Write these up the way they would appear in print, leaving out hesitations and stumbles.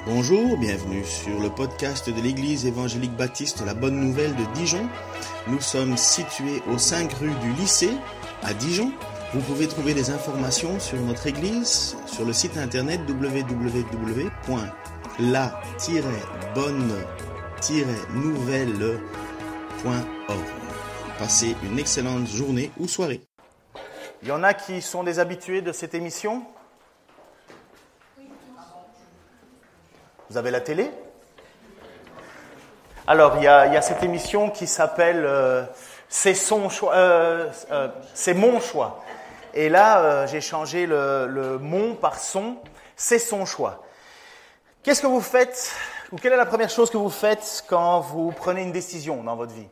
Bonjour, bienvenue sur le podcast de l'Église évangélique baptiste La Bonne Nouvelle de Dijon. Nous sommes situés aux 5 rues du lycée à Dijon. Vous pouvez trouver des informations sur notre Église sur le site internet www.la-bonne-nouvelle.org. Passez une excellente journée ou soirée. Il y en a qui sont des habitués de cette émission? Vous avez la télé? Alors, il y a cette émission qui s'appelle C'est son choix, c'est mon choix. Et là, j'ai changé le mon par son. C'est son choix. Qu'est-ce que vous faites, ou quelle est la première chose que vous faites quand vous prenez une décision dans votre vie?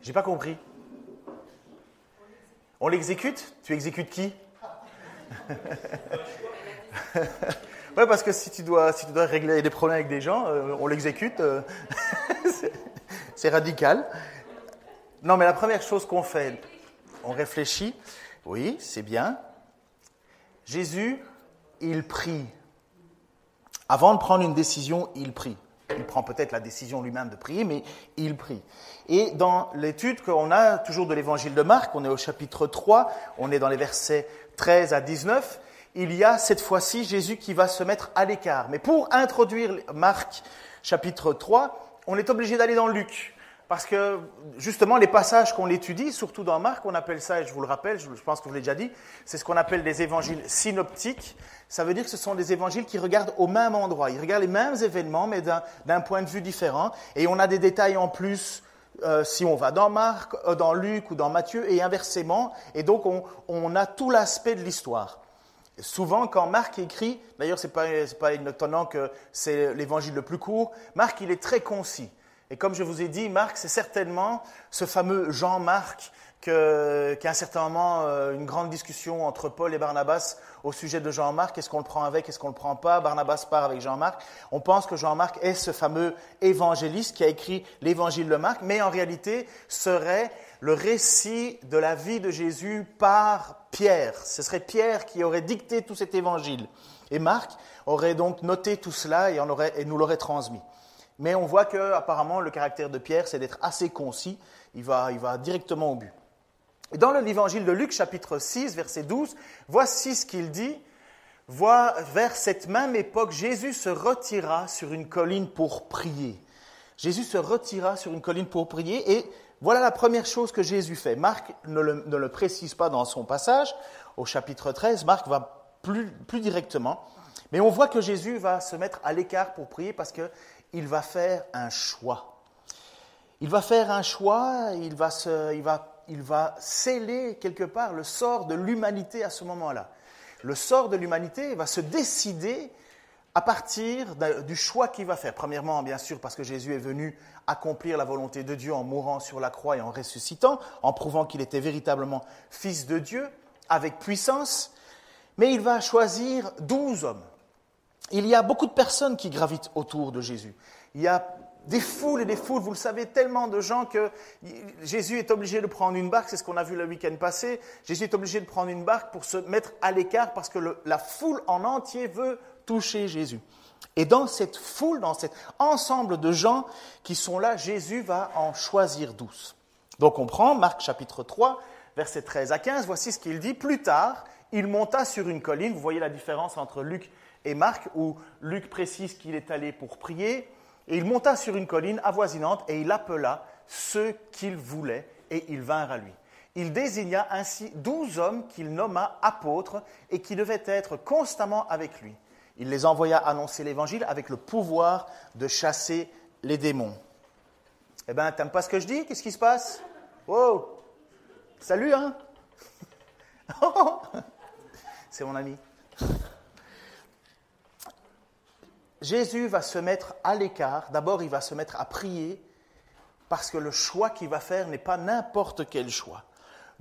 J'ai pas compris. On l'exécute? Tu exécutes qui? Ouais, parce que si tu dois régler des problèmes avec des gens, on l'exécute. C'est radical. Non, mais la première chose qu'on fait, on réfléchit. Oui, c'est bien. Jésus, il prie. Avant de prendre une décision, il prie. Il prend peut-être la décision lui-même de prier, mais il prie. Et dans l'étude qu'on a toujours de l'évangile de Marc, on est au chapitre 3, on est dans les versets 13 à 19, il y a cette fois-ci Jésus qui va se mettre à l'écart. Mais pour introduire Marc chapitre 3, on est obligé d'aller dans Luc. Parce que justement, les passages qu'on étudie, surtout dans Marc, on appelle ça, et je vous le rappelle, je pense que je vous l'ai déjà dit, c'est ce qu'on appelle des évangiles synoptiques. Ça veut dire que ce sont des évangiles qui regardent au même endroit. Ils regardent les mêmes événements, mais d'un point de vue différent. Et on a des détails en plus si on va dans Marc, dans Luc ou dans Matthieu, et inversement. Et donc, on a tout l'aspect de l'histoire. Souvent, quand Marc écrit, d'ailleurs, c'est pas étonnant que c'est l'évangile le plus court, Marc, il est très concis. Et comme je vous ai dit, Marc, c'est certainement ce fameux Jean-Marc qu'à un certain moment, une grande discussion entre Paul et Barnabas au sujet de Jean-Marc. Est-ce qu'on le prend avec, est-ce qu'on le prend pas? Barnabas part avec Jean-Marc. On pense que Jean-Marc est ce fameux évangéliste qui a écrit l'évangile de Marc, mais en réalité, serait le récit de la vie de Jésus par Pierre. Ce serait Pierre qui aurait dicté tout cet évangile. Et Marc aurait donc noté tout cela et nous l'aurait transmis. Mais on voit qu'apparemment, le caractère de Pierre, c'est d'être assez concis. Il va directement au but. Et dans l'évangile de Luc, chapitre 6, verset 12, voici ce qu'il dit. Vers cette même époque, Jésus se retira sur une colline pour prier. Jésus se retira sur une colline pour prier et voilà la première chose que Jésus fait. Marc ne le précise pas dans son passage. Au chapitre 13, Marc va plus directement. Mais on voit que Jésus va se mettre à l'écart pour prier parce qu'il va faire un choix. Il va faire un choix, il va sceller quelque part le sort de l'humanité à ce moment-là. Le sort de l'humanité va se décider à partir du choix qu'il va faire. Premièrement, bien sûr, parce que Jésus est venu accomplir la volonté de Dieu en mourant sur la croix et en ressuscitant, en prouvant qu'il était véritablement Fils de Dieu, avec puissance. Mais il va choisir 12 hommes. Il y a beaucoup de personnes qui gravitent autour de Jésus. Il y a des foules et des foules, vous le savez, tellement de gens que Jésus est obligé de prendre une barque, c'est ce qu'on a vu le week-end passé. Jésus est obligé de prendre une barque pour se mettre à l'écart parce que la foule en entier veut toucher Jésus. Et dans cette foule, dans cet ensemble de gens qui sont là, Jésus va en choisir 12. Donc on prend Marc chapitre 3, versets 13 à 15, voici ce qu'il dit. Plus tard, il monta sur une colline, vous voyez la différence entre Luc et Marc, où Luc précise qu'il est allé pour prier, et il monta sur une colline avoisinante et il appela ceux qu'il voulait et ils vinrent à lui. Il désigna ainsi 12 hommes qu'il nomma apôtres et qui devaient être constamment avec lui. Il les envoya annoncer l'évangile avec le pouvoir de chasser les démons. Eh bien, t'aimes pas ce que je dis? Qu'est-ce qui se passe? Wow! Salut, hein? C'est mon ami. Jésus va se mettre à l'écart. D'abord, il va se mettre à prier parce que le choix qu'il va faire n'est pas n'importe quel choix.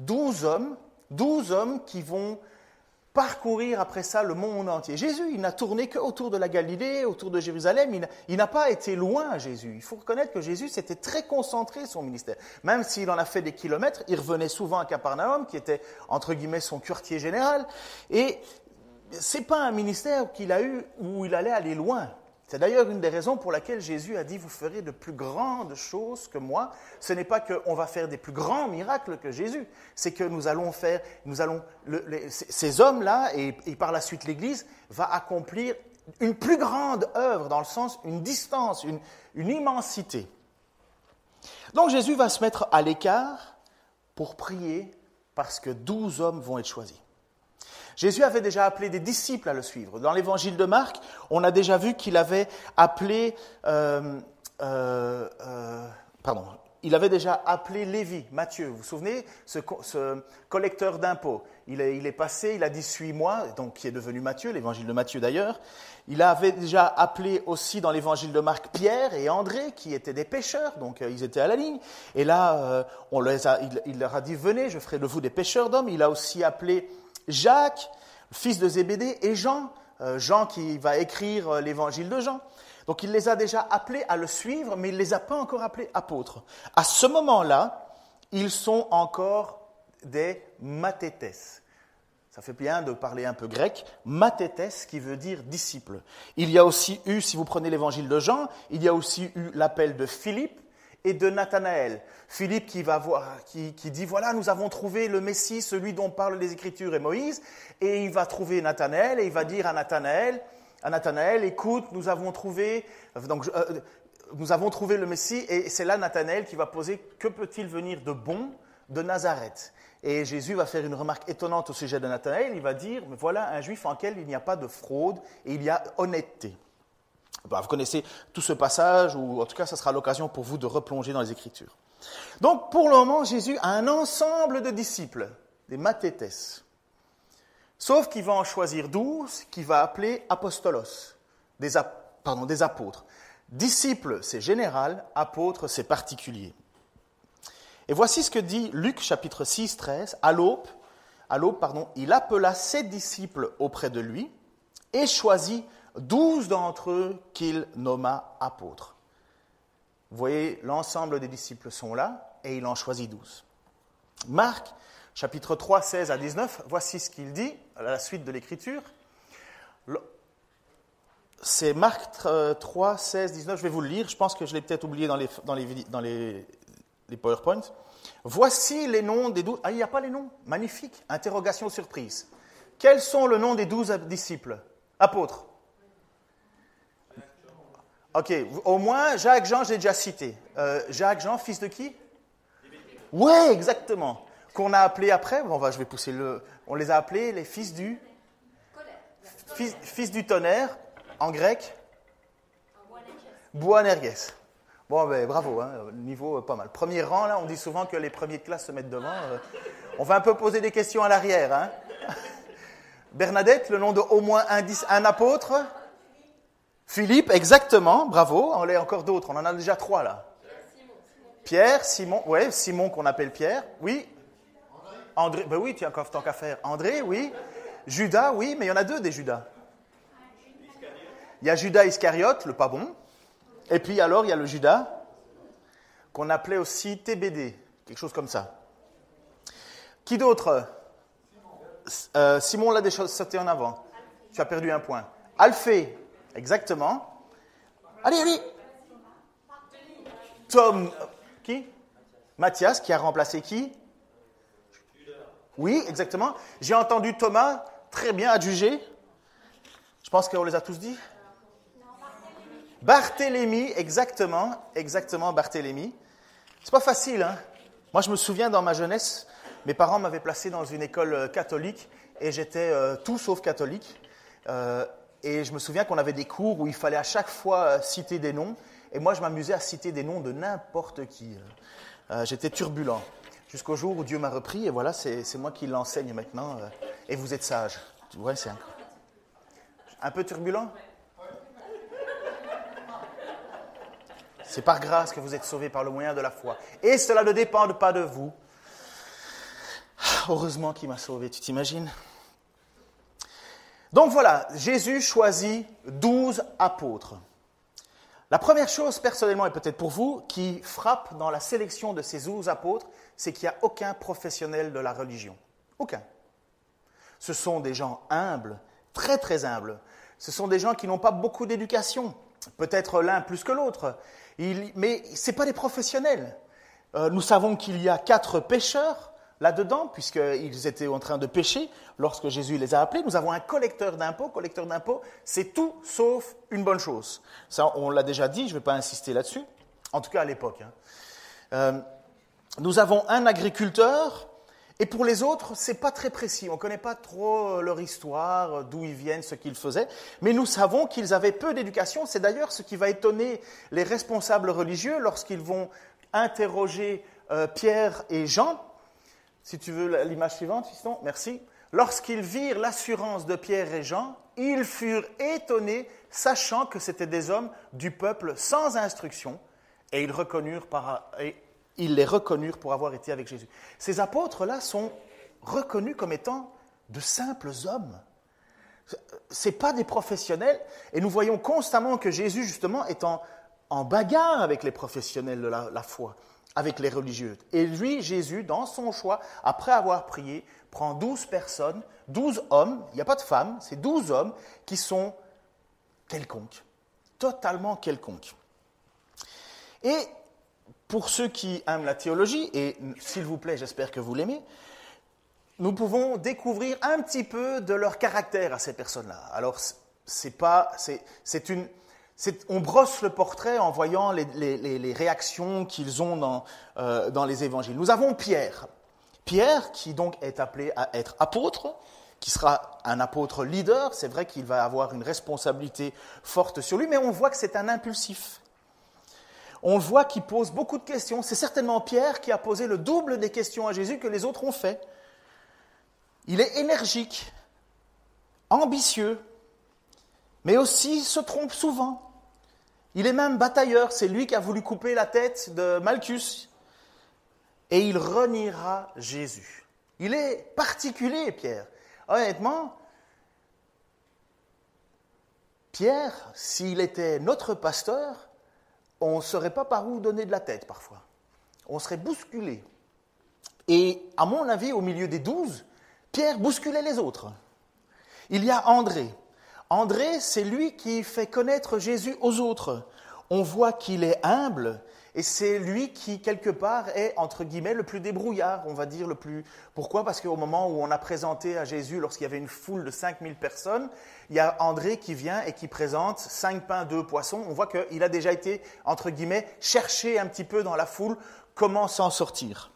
12 hommes qui vont parcourir après ça le monde entier. Jésus, il n'a tourné qu'autour de la Galilée, autour de Jérusalem. Il n'a pas été loin, Jésus. Il faut reconnaître que Jésus s'était très concentré son ministère. Même s'il en a fait des kilomètres, il revenait souvent à Capernaum, qui était, entre guillemets, son quartier général. Et ce n'est pas un ministère qu'il a eu où il allait aller loin. C'est d'ailleurs une des raisons pour laquelle Jésus a dit « Vous ferez de plus grandes choses que moi ». Ce n'est pas qu'on va faire des plus grands miracles que Jésus, c'est que ces hommes-là, et par la suite l'Église, va accomplir une plus grande œuvre, dans le sens, une distance, une immensité. Donc Jésus va se mettre à l'écart pour prier parce que 12 hommes vont être choisis. Jésus avait déjà appelé des disciples à le suivre. Dans l'évangile de Marc, on a déjà vu qu'il avait appelé, il avait déjà appelé Lévi, Matthieu. Vous vous souvenez, ce collecteur d'impôts. Il est passé, il a dit « Suis-moi », donc qui est devenu Matthieu, l'évangile de Matthieu d'ailleurs. Il avait déjà appelé aussi dans l'évangile de Marc Pierre et André, qui étaient des pêcheurs, donc ils étaient à la ligne. Et là, il leur a dit « Venez, je ferai de vous des pêcheurs d'hommes ». Il a aussi appelé Jacques, fils de Zébédée, et Jean, Jean qui va écrire l'évangile de Jean. Donc il les a déjà appelés à le suivre, mais il ne les a pas encore appelés apôtres. À ce moment-là, ils sont encore des mathétès. Ça fait bien de parler un peu grec. Mathétès qui veut dire disciple. Il y a aussi eu, si vous prenez l'évangile de Jean, il y a aussi eu l'appel de Philippe et de Nathanaël. Philippe qui dit, voilà, nous avons trouvé le Messie, celui dont parlent les Écritures et Moïse, et il va trouver Nathanaël, et il va dire à Nathanaël, écoute, nous avons trouvé le Messie, et c'est là Nathanaël qui va poser, que peut-il venir de bon de Nazareth? Et Jésus va faire une remarque étonnante au sujet de Nathanaël, il va dire, mais voilà un juif en lequel il n'y a pas de fraude, et il y a honnêteté. Vous connaissez tout ce passage, ou en tout cas, ça sera l'occasion pour vous de replonger dans les Écritures. Donc, pour le moment, Jésus a un ensemble de disciples, des mathétès. Sauf qu'il va en choisir 12, qu'il va appeler apostolos, des apôtres. Disciples, c'est général, apôtres, c'est particulier. Et voici ce que dit Luc, chapitre 6, 13. À l'aube, il appela ses disciples auprès de lui et choisit 12 d'entre eux qu'il nomma apôtres. Vous voyez, l'ensemble des disciples sont là et il en choisit 12. Marc, chapitre 3, 16 à 19, voici ce qu'il dit à la suite de l'Écriture. C'est Marc 3, 16, 19, je vais vous le lire, je pense que je l'ai peut-être oublié dans les PowerPoints. Voici les noms des 12. Ah, il n'y a pas les noms. Magnifique. Interrogation surprise. Quels sont les noms des 12 disciples? Apôtres. Ok, au moins, Jacques, Jean, j'ai déjà cité. Jacques, Jean, fils de qui? Oui, exactement. Qu'on a appelé après, je vais pousser on les a appelés les fils du... Fils du tonnerre, en grec? Boanerges. Bon, bravo, niveau pas mal. Premier rang, là, on dit souvent que les premiers de classe se mettent devant. On va un peu poser des questions à l'arrière. Hein. Bernadette, le nom de au moins un apôtre? Philippe, exactement, bravo. On a encore d'autres, on en a déjà 3 là. Pierre, Simon, oui, Simon qu'on appelle Pierre, oui. André, oui, tu as encore tant qu'à faire. André, oui. Judas, oui, mais il y en a 2 des Judas. Il y a Judas Iscariote, le pas bon. Et puis alors, il y a le Judas, qu'on appelait aussi TBD, quelque chose comme ça. Qui d'autre? Simon l'a déjà sauté en avant. Tu as perdu un point. Alphée, exactement. Allez. Tom, qui? Mathias, qui a remplacé qui? Oui, exactement. J'ai entendu Thomas, très bien adjugé. Je pense qu'on les a tous dit. Barthélemy, exactement, Barthélemy. C'est pas facile, hein. Moi, je me souviens, dans ma jeunesse, mes parents m'avaient placé dans une école catholique et j'étais tout sauf catholique. Et je me souviens qu'on avait des cours où il fallait à chaque fois citer des noms. Et moi, je m'amusais à citer des noms de n'importe qui. J'étais turbulent. Jusqu'au jour où Dieu m'a repris, et voilà, c'est moi qui l'enseigne maintenant. Et vous êtes sage. Ouais, c'est un peu turbulent. C'est par grâce que vous êtes sauvés par le moyen de la foi. Et cela ne dépend pas de vous. Heureusement qu'il m'a sauvé, tu t'imagines? Donc voilà, Jésus choisit 12 apôtres. La première chose, personnellement, et peut-être pour vous, qui frappe dans la sélection de ces 12 apôtres, c'est qu'il n'y a aucun professionnel de la religion. Aucun. Ce sont des gens humbles, très très humbles. Ce sont des gens qui n'ont pas beaucoup d'éducation, peut-être l'un plus que l'autre, mais ce n'est pas des professionnels. Nous savons qu'il y a 4 pêcheurs là-dedans, puisqu'ils étaient en train de pêcher lorsque Jésus les a appelés. Nous avons un collecteur d'impôts. Collecteur d'impôts, c'est tout sauf une bonne chose. Ça, on l'a déjà dit, je ne vais pas insister là-dessus, en tout cas à l'époque. Nous avons un agriculteur, et pour les autres, ce n'est pas très précis. On ne connaît pas trop leur histoire, d'où ils viennent, ce qu'ils faisaient, mais nous savons qu'ils avaient peu d'éducation. C'est d'ailleurs ce qui va étonner les responsables religieux lorsqu'ils vont interroger Pierre et Jean. Si tu veux l'image suivante, Fiston, merci. Lorsqu'ils virent l'assurance de Pierre et Jean, ils furent étonnés, sachant que c'étaient des hommes du peuple sans instruction, et ils les reconnurent pour avoir été avec Jésus. Ces apôtres-là sont reconnus comme étant de simples hommes. Ce n'est pas des professionnels, et nous voyons constamment que Jésus, justement, est en bagarre avec les professionnels de la foi, avec les religieux. Et lui, Jésus, dans son choix, après avoir prié, prend 12 personnes, 12 hommes, il n'y a pas de femmes, c'est 12 hommes qui sont quelconques, totalement quelconques. Et pour ceux qui aiment la théologie, et s'il vous plaît, j'espère que vous l'aimez, nous pouvons découvrir un petit peu de leur caractère à ces personnes-là. Alors, on brosse le portrait en voyant les réactions qu'ils ont dans les évangiles. Nous avons Pierre. Pierre, qui donc est appelé à être apôtre, qui sera un apôtre leader. C'est vrai qu'il va avoir une responsabilité forte sur lui, mais on voit que c'est un impulsif. On voit qu'il pose beaucoup de questions. C'est certainement Pierre qui a posé le double des questions à Jésus que les autres ont fait. Il est énergique, ambitieux, mais aussi se trompe souvent. Il est même batailleur, c'est lui qui a voulu couper la tête de Malchus. Et il reniera Jésus. Il est particulier, Pierre. Honnêtement, Pierre, s'il était notre pasteur, on ne saurait pas par où donner de la tête parfois. On serait bousculé. Et à mon avis, au milieu des 12, Pierre bousculait les autres. Il y a André. André, c'est lui qui fait connaître Jésus aux autres. On voit qu'il est humble et c'est lui qui, quelque part, est, entre guillemets, le plus débrouillard, on va dire le plus... Pourquoi ? Parce qu'au moment où on a présenté à Jésus, lorsqu'il y avait une foule de 5000 personnes, il y a André qui vient et qui présente 5 pains, 2 poissons. On voit qu'il a déjà été, entre guillemets, chercher un petit peu dans la foule comment s'en sortir.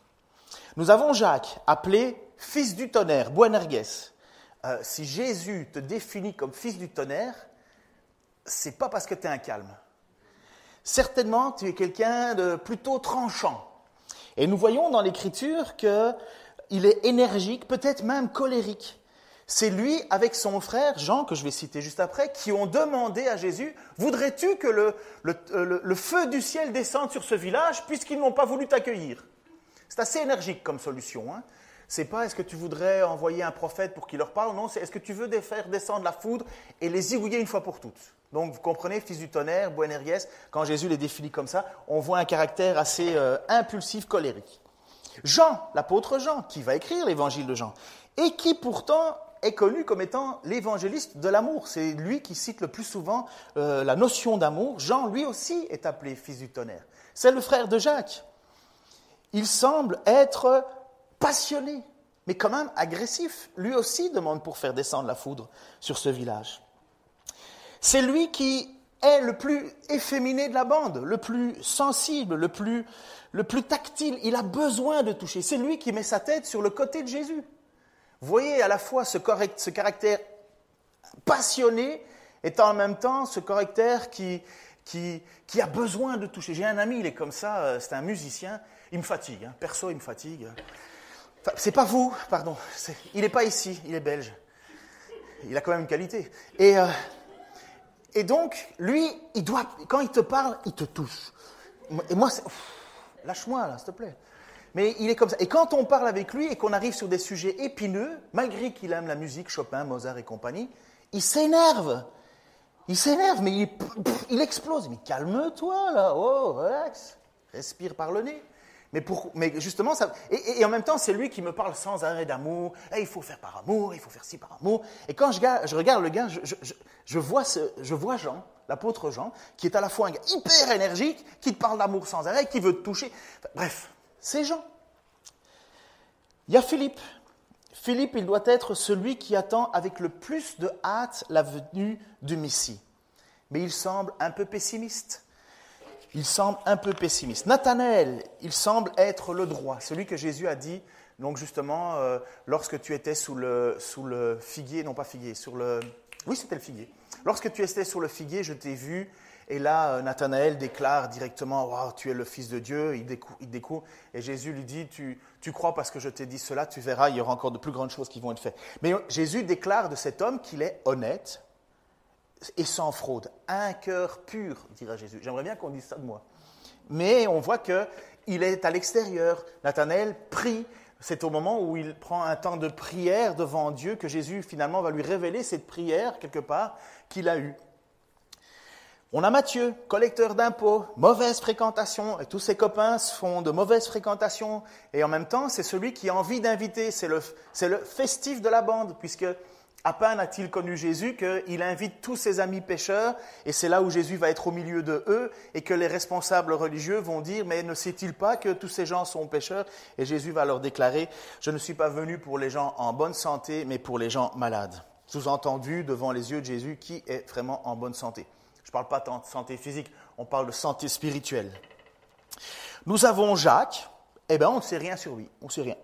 Nous avons Jacques, appelé fils du tonnerre, Boanerges. Si Jésus te définit comme fils du tonnerre, c'est pas parce que tu es un calme. Certainement, tu es quelqu'un de plutôt tranchant. Et nous voyons dans l'Écriture qu'il est énergique, peut-être même colérique. C'est lui, avec son frère Jean, que je vais citer juste après, qui ont demandé à Jésus, « Voudrais-tu que le feu du ciel descende sur ce village, puisqu'ils n'ont pas voulu t'accueillir ?» C'est assez énergique comme solution, hein. C'est pas est-ce que tu voudrais envoyer un prophète pour qu'il leur parle, non, c'est est-ce que tu veux faire descendre la foudre et les zigouiller une fois pour toutes. Donc vous comprenez, fils du tonnerre, Boanerges, quand Jésus les définit comme ça, on voit un caractère assez impulsif, colérique. Jean, l'apôtre Jean, qui va écrire l'évangile de Jean, et qui pourtant est connu comme étant l'évangéliste de l'amour. C'est lui qui cite le plus souvent la notion d'amour. Jean, lui aussi, est appelé fils du tonnerre. C'est le frère de Jacques. Il semble être passionné, mais quand même agressif. Lui aussi demande pour faire descendre la foudre sur ce village. C'est lui qui est le plus efféminé de la bande, le plus sensible, le plus tactile. Il a besoin de toucher. C'est lui qui met sa tête sur le côté de Jésus. Vous voyez à la fois ce caractère passionné et en même temps ce caractère qui a besoin de toucher. J'ai un ami, il est comme ça, c'est un musicien, il me fatigue, hein. Perso il me fatigue. Enfin, c'est pas vous, pardon, il n'est pas ici, il est belge. Il a quand même une qualité. Et donc, lui, quand il te parle, il te touche. Et moi, lâche-moi là, s'il te plaît. Mais il est comme ça. Et quand on parle avec lui et qu'on arrive sur des sujets épineux, malgré qu'il aime la musique, Chopin, Mozart et compagnie, il s'énerve. Il s'énerve, mais il explose. Mais calme-toi là, oh, relax, respire par le nez. Mais justement, et en même temps, c'est lui qui me parle sans arrêt d'amour. Il faut faire par amour, il faut faire ci par amour. Et quand je regarde le gars, je vois Jean, l'apôtre Jean, qui est à la fois un gars hyper énergique, qui te parle d'amour sans arrêt, qui veut te toucher. Enfin, bref, c'est Jean. Il y a Philippe. Philippe, il doit être celui qui attend avec le plus de hâte la venue du Messie. Mais il semble un peu pessimiste. Nathanaël, il semble être le droit, celui que Jésus a dit, donc justement, lorsque tu étais sous le figuier, non pas figuier, oui c'était le figuier. Lorsque tu étais sur le figuier, je t'ai vu, et là, Nathanaël déclare directement, wow, tu es le Fils de Dieu, il découvre, et Jésus lui dit, tu crois parce que je t'ai dit cela, tu verras, il y aura encore de plus grandes choses qui vont être faites. Mais Jésus déclare de cet homme qu'il est honnête, et sans fraude, un cœur pur, dira Jésus. J'aimerais bien qu'on dise ça de moi. Mais on voit qu'il est à l'extérieur. Nathanaël prie. C'est au moment où il prend un temps de prière devant Dieu que Jésus finalement va lui révéler cette prière, quelque part, qu'il a eue. On a Matthieu, collecteur d'impôts, mauvaise fréquentation, et tous ses copains font de mauvaises fréquentations. Et en même temps, c'est celui qui a envie d'inviter. C'est le festif de la bande, puisque à peine a-t-il connu Jésus qu'il invite tous ses amis pécheurs, et c'est là où Jésus va être au milieu de eux, et que les responsables religieux vont dire « Mais ne sait-il pas que tous ces gens sont pécheurs ?» Et Jésus va leur déclarer « Je ne suis pas venu pour les gens en bonne santé, mais pour les gens malades. » Sous-entendu, devant les yeux de Jésus, qui est vraiment en bonne santé. Je ne parle pas tant de santé physique, on parle de santé spirituelle. Nous avons Jacques, on ne sait rien sur lui, on ne sait rien.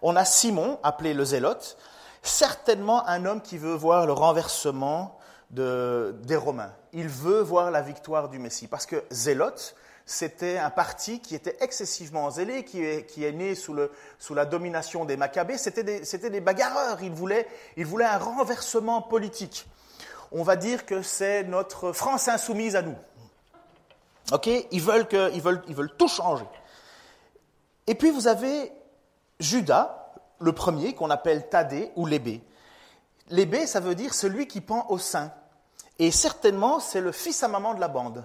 On a Simon, appelé le Zélote, certainement un homme qui veut voir le renversement des Romains. Il veut voir la victoire du Messie. Parce que Zélote, c'était un parti qui était excessivement zélé, qui est né sous la domination des Maccabées. C'était des bagarreurs. Ils voulaient un renversement politique. On va dire que c'est notre France insoumise à nous. Ok ? Ils veulent tout changer. Et puis vous avez Judas, le premier, qu'on appelle Thaddée ou Lébbé. Lébbé, ça veut dire celui qui pend au sein. Et certainement, c'est le fils à maman de la bande.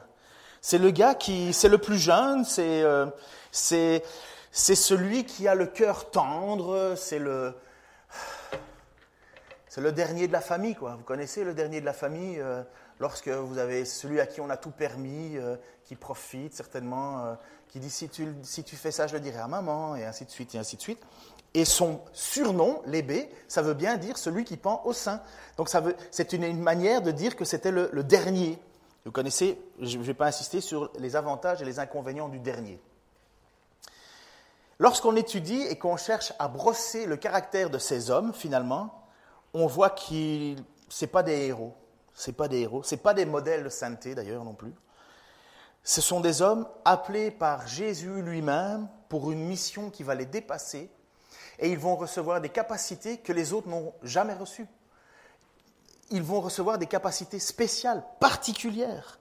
C'est le gars c'est le plus jeune, c'est celui qui a le cœur tendre, c'est le dernier de la famille, quoi. Vous connaissez le dernier de la famille, lorsque vous avez celui à qui on a tout permis, qui profite certainement, qui dit si tu fais ça, je le dirai à maman, et ainsi de suite, et ainsi de suite. Et son surnom, Lébbé, ça veut bien dire celui qui pend au sein. Donc c'est une manière de dire que c'était le dernier. Vous connaissez, je ne vais pas insister sur les avantages et les inconvénients du dernier. Lorsqu'on étudie et qu'on cherche à brosser le caractère de ces hommes, finalement, on voit que ce pas des héros. Ce pas des modèles de sainteté d'ailleurs non plus. Ce sont des hommes appelés par Jésus lui-même pour une mission qui va les dépasser. Et ils vont recevoir des capacités que les autres n'ont jamais reçues. Ils vont recevoir des capacités spéciales, particulières.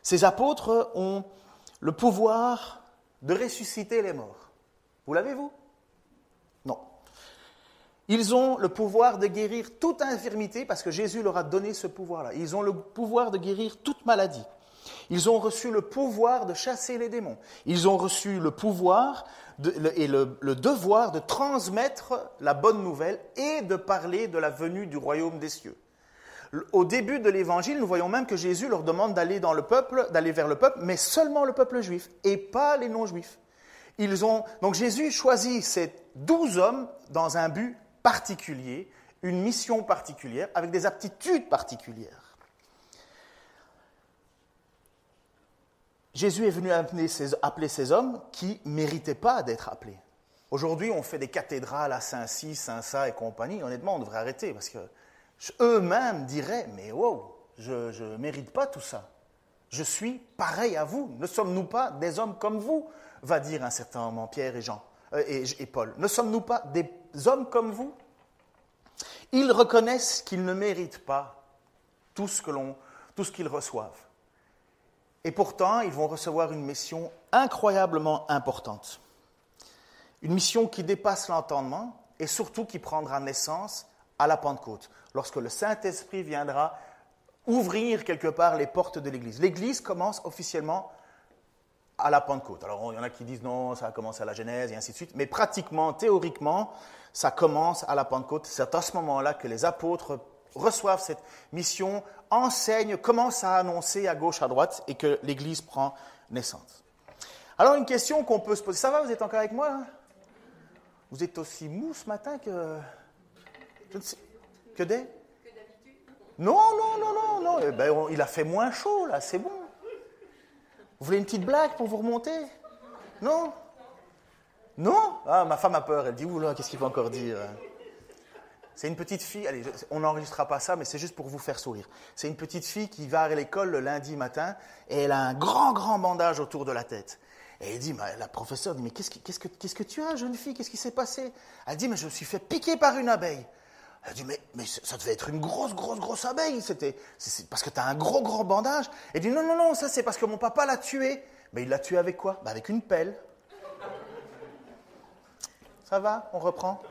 Ces apôtres ont le pouvoir de ressusciter les morts. Vous l'avez, vous ? Non. Ils ont le pouvoir de guérir toute infirmité, parce que Jésus leur a donné ce pouvoir-là. Ils ont le pouvoir de guérir toute maladie. Ils ont reçu le pouvoir de chasser les démons. Ils ont reçu le pouvoir et le devoir de transmettre la bonne nouvelle et de parler de la venue du royaume des cieux. Au début de l'Évangile, nous voyons même que Jésus leur demande d'aller vers le peuple, mais seulement le peuple juif et pas les non-juifs. Donc Jésus choisit ces 12 hommes dans un but particulier, une mission particulière, avec des aptitudes particulières. Jésus est venu appeler ces hommes qui ne méritaient pas d'être appelés. Aujourd'hui, on fait des cathédrales à Saint-Cy, Saint-Ça et compagnie. Honnêtement, on devrait arrêter parce que eux-mêmes diraient « Mais wow, je ne mérite pas tout ça. Je suis pareil à vous. Ne sommes-nous pas des hommes comme vous ?» va dire un certain moment Pierre et Jean et Paul. Ne sommes-nous pas des hommes comme vous ? Ils reconnaissent qu'ils ne méritent pas tout ce qu'ils reçoivent. Et pourtant, ils vont recevoir une mission incroyablement importante. Une mission qui dépasse l'entendement et surtout qui prendra naissance à la Pentecôte, lorsque le Saint-Esprit viendra ouvrir quelque part les portes de l'Église. L'Église commence officiellement à la Pentecôte. Alors, il y en a qui disent non, ça a commencé à la Genèse et ainsi de suite, mais pratiquement, théoriquement, ça commence à la Pentecôte. C'est à ce moment-là que les apôtres reçoivent cette mission, enseignent, commencent à annoncer à gauche, à droite, et que l'Église prend naissance. Alors, une question qu'on peut se poser. Ça va, vous êtes encore avec moi, là? Vous êtes aussi mou ce matin que... Je ne sais... Que d'habitude? Non. Eh ben, il a fait moins chaud, là, c'est bon. Vous voulez une petite blague pour vous remonter? Non? Non? Ah, ma femme a peur, elle dit, oula, qu'est-ce qu'il va encore dire? C'est une petite fille, allez, on n'enregistrera pas ça, mais c'est juste pour vous faire sourire. C'est une petite fille qui va à l'école le lundi matin, et elle a un grand bandage autour de la tête. Et elle dit, la professeure dit, mais qu'est-ce que tu as, jeune fille? Qu'est-ce qui s'est passé? Elle dit, mais je me suis fait piquer par une abeille. Elle dit, mais ça devait être une grosse abeille. C'est parce que tu as un gros bandage. Elle dit, non, ça c'est parce que mon papa l'a tué. Mais il l'a tué avec quoi? Avec une pelle. Ça va, on reprend.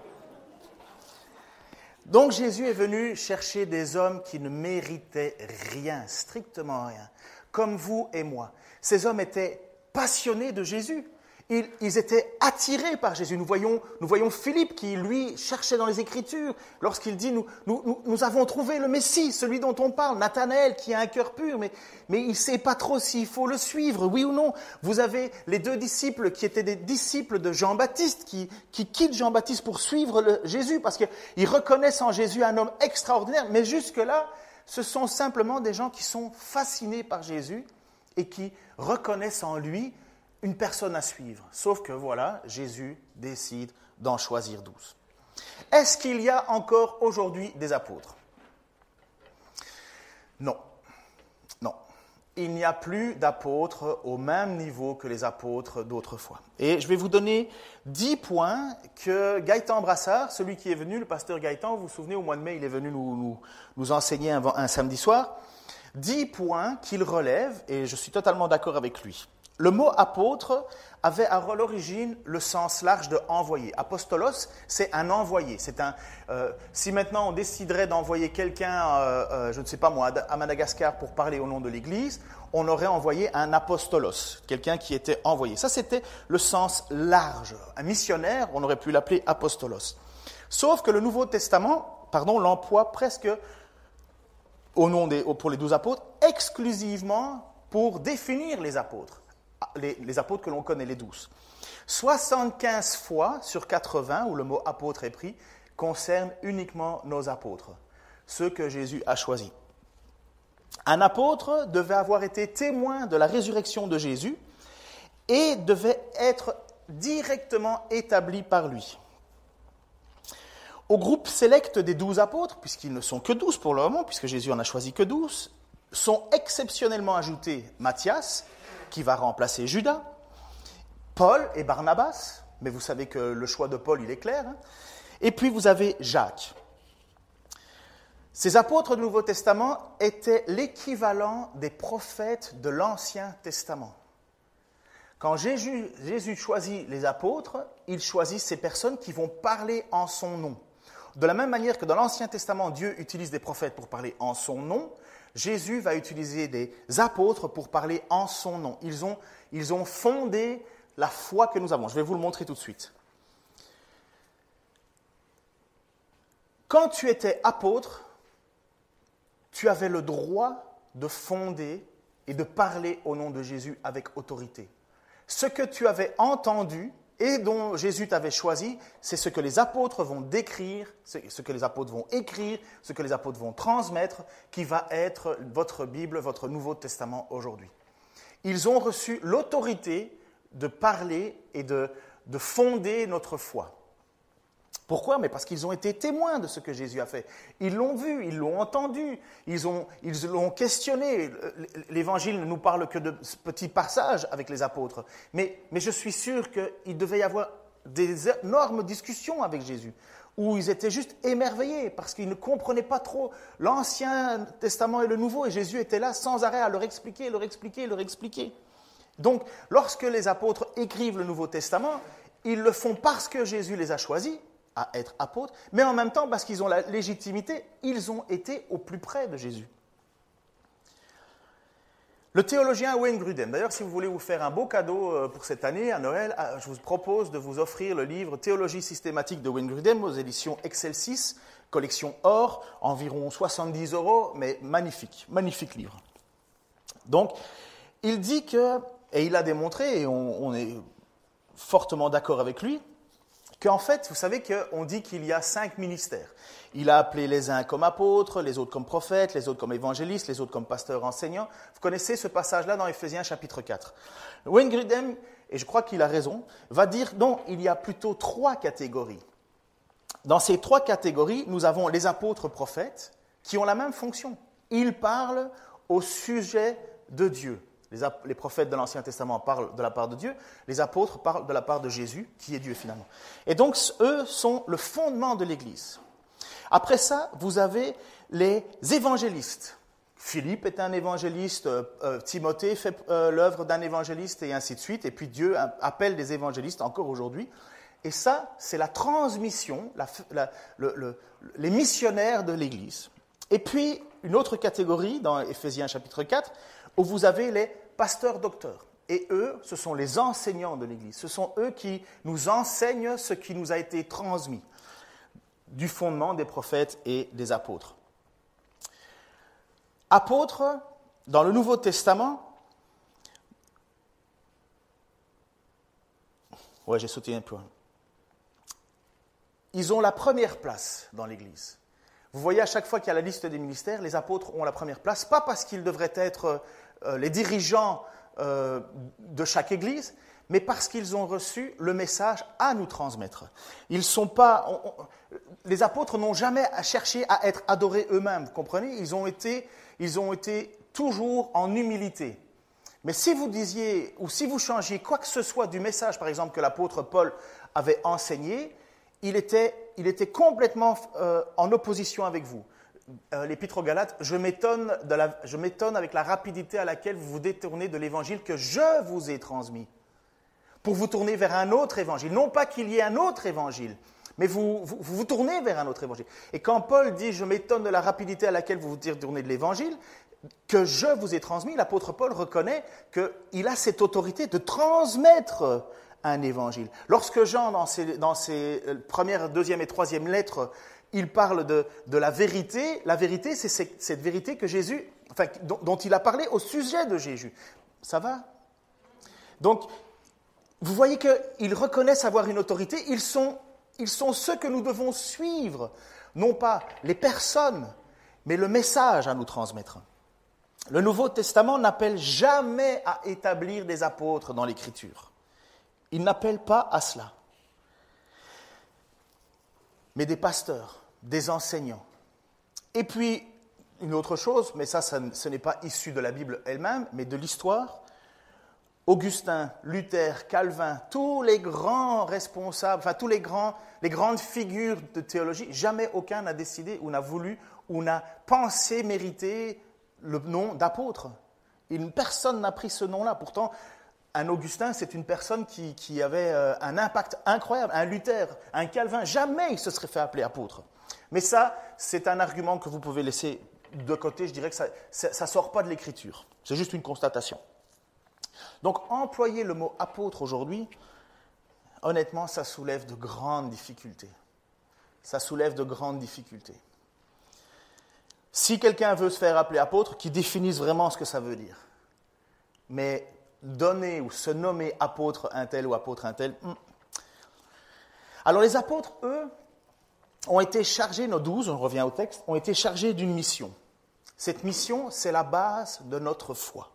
Donc Jésus est venu chercher des hommes qui ne méritaient rien, strictement rien, comme vous et moi. Ces hommes étaient passionnés de Jésus. Ils étaient attirés par Jésus. Nous voyons Philippe qui, lui, cherchait dans les Écritures lorsqu'il dit nous avons trouvé le Messie, celui dont on parle. Nathanaël qui a un cœur pur, mais il ne sait pas trop s'il faut le suivre, oui ou non. Vous avez les 2 disciples qui étaient des disciples de Jean-Baptiste, qui quittent Jean-Baptiste pour suivre Jésus parce qu'ils reconnaissent en Jésus un homme extraordinaire. Mais jusque-là, ce sont simplement des gens qui sont fascinés par Jésus et qui reconnaissent en lui une personne à suivre. Sauf que voilà, Jésus décide d'en choisir 12. Est-ce qu'il y a encore aujourd'hui des apôtres? Non. Il n'y a plus d'apôtres au même niveau que les apôtres d'autrefois. Et je vais vous donner 10 points que Gaëtan Brassard, celui qui est venu, le pasteur Gaëtan, vous vous souvenez, au mois de mai, il est venu nous enseigner un samedi soir. 10 points qu'il relève, et je suis totalement d'accord avec lui. Le mot apôtre avait à l'origine le sens large de envoyé. Apostolos, c'est un envoyé. Si maintenant on déciderait d'envoyer quelqu'un, je ne sais pas moi, à Madagascar pour parler au nom de l'Église, on aurait envoyé un apostolos, quelqu'un qui était envoyé. Ça, c'était le sens large. Un missionnaire, on aurait pu l'appeler apostolos. Sauf que le Nouveau Testament, l'emploie presque pour les 12 apôtres, exclusivement pour définir les apôtres. Les apôtres que l'on connaît, les 12. 75 fois sur 80, où le mot apôtre est pris, concerne uniquement nos apôtres, ceux que Jésus a choisis. Un apôtre devait avoir été témoin de la résurrection de Jésus et devait être directement établi par lui. Au groupe sélect des 12 apôtres, puisqu'ils ne sont que 12 pour le moment, puisque Jésus en a choisi que 12, sont exceptionnellement ajoutés Matthias, qui va remplacer Judas, Paul et Barnabas, mais vous savez que le choix de Paul, il est clair, hein. Et puis vous avez Jacques. Ces apôtres du Nouveau Testament étaient l'équivalent des prophètes de l'Ancien Testament. Quand Jésus choisit les apôtres, il choisit ces personnes qui vont parler en son nom. De la même manière que dans l'Ancien Testament, Dieu utilise des prophètes pour parler en son nom, Jésus va utiliser des apôtres pour parler en son nom. Ils ont fondé la foi que nous avons. Je vais vous le montrer tout de suite. Quand tu étais apôtre, tu avais le droit de fonder et de parler au nom de Jésus avec autorité. Ce que tu avais entendu et dont Jésus t'avait choisi, c'est ce que les apôtres vont décrire, ce que les apôtres vont écrire, ce que les apôtres vont transmettre, qui va être votre Bible, votre Nouveau Testament aujourd'hui. Ils ont reçu l'autorité de parler et de fonder notre foi. Pourquoi? Mais parce qu'ils ont été témoins de ce que Jésus a fait. Ils l'ont vu, ils l'ont entendu, ils l'ont questionné. L'Évangile ne nous parle que de petits passages avec les apôtres. Mais je suis sûr qu'il devait y avoir des énormes discussions avec Jésus, où ils étaient juste émerveillés, parce qu'ils ne comprenaient pas trop l'Ancien Testament et le Nouveau, et Jésus était là sans arrêt à leur expliquer. Donc, lorsque les apôtres écrivent le Nouveau Testament, ils le font parce que Jésus les a choisis à être apôtres, mais en même temps, parce qu'ils ont la légitimité, ils ont été au plus près de Jésus. Le théologien Wayne Grudem. D'ailleurs, si vous voulez vous faire un beau cadeau pour cette année, à Noël, je vous propose de vous offrir le livre Théologie systématique de Wayne Grudem aux éditions Excelsis, collection or, environ 70 €, mais magnifique, magnifique livre. Donc, il dit que, et il a démontré, et on est fortement d'accord avec lui, qu'en fait, vous savez qu'on dit qu'il y a 5 ministères. Il a appelé les uns comme apôtres, les autres comme prophètes, les autres comme évangélistes, les autres comme pasteurs enseignants. Vous connaissez ce passage-là dans Éphésiens chapitre 4. Wayne Grudem, et je crois qu'il a raison, va dire non, il y a plutôt 3 catégories. Dans ces 3 catégories, nous avons les apôtres prophètes qui ont la même fonction. Ils parlent au sujet de Dieu. Les prophètes de l'Ancien Testament parlent de la part de Dieu, les apôtres parlent de la part de Jésus, qui est Dieu finalement. Et donc, eux sont le fondement de l'Église. Après ça, vous avez les évangélistes. Philippe est un évangéliste, Timothée fait l'œuvre d'un évangéliste et ainsi de suite. Et puis Dieu appelle des évangélistes encore aujourd'hui. Et ça, c'est la transmission, les missionnaires de l'Église. Et puis, une autre catégorie dans Éphésiens chapitre 4, où vous avez les pasteurs-docteurs. Et eux, ce sont les enseignants de l'Église. Ce sont eux qui nous enseignent ce qui nous a été transmis du fondement des prophètes et des apôtres. Apôtres, dans le Nouveau Testament, j'ai sauté un peu. Ils ont la première place dans l'Église. Vous voyez, à chaque fois qu'il y a la liste des ministères, les apôtres ont la première place, pas parce qu'ils devraient être les dirigeants de chaque Église, mais parce qu'ils ont reçu le message à nous transmettre. Ils sont pas, les apôtres n'ont jamais cherché à être adorés eux-mêmes, vous comprenez ? Ils ont été toujours en humilité. Mais si vous disiez, ou si vous changiez quoi que ce soit du message, par exemple, que l'apôtre Paul avait enseigné, il était complètement en opposition avec vous. L'Épître aux Galates, je m'étonne avec la rapidité à laquelle vous vous détournez de l'évangile que je vous ai transmis, pour vous tourner vers un autre évangile. Non pas qu'il y ait un autre évangile, mais vous tournez vers un autre évangile. Et quand Paul dit « je m'étonne de la rapidité à laquelle vous vous détournez de l'évangile », que je vous ai transmis, l'apôtre Paul reconnaît qu'il a cette autorité de transmettre un évangile. Lorsque Jean, dans ses premières, deuxième et troisième lettres, il parle de la vérité c'est cette vérité que Jésus, dont il a parlé au sujet de Jésus. Ça va ? Donc, vous voyez qu'ils reconnaissent avoir une autorité, ils sont ceux que nous devons suivre, non pas les personnes, mais le message à nous transmettre. Le Nouveau Testament n'appelle jamais à établir des apôtres dans l'Écriture. Il n'appelle pas à cela. Mais des pasteurs, des enseignants. Et puis, une autre chose, mais ce n'est pas issu de la Bible elle-même, mais de l'histoire. Augustin, Luther, Calvin, tous les grands responsables, tous les grandes figures de théologie, jamais aucun n'a décidé ou n'a voulu ou n'a pensé mériter le nom d'apôtre. Personne n'a pris ce nom-là. Pourtant, un Augustin, c'est une personne qui avait un impact incroyable. Un Luther, un Calvin, jamais il se serait fait appeler apôtre. Mais ça, c'est un argument que vous pouvez laisser de côté. Je dirais que ça ne sort pas de l'Écriture. C'est juste une constatation. Donc, employer le mot apôtre aujourd'hui, honnêtement, ça soulève de grandes difficultés. Ça soulève de grandes difficultés. Si quelqu'un veut se faire appeler apôtre, qu'il définisse vraiment ce que ça veut dire. Mais donner ou se nommer apôtre un tel ou apôtre un tel. Alors les apôtres, eux, ont été chargés, nos 12, on revient au texte, ont été chargés d'une mission. Cette mission, c'est la base de notre foi.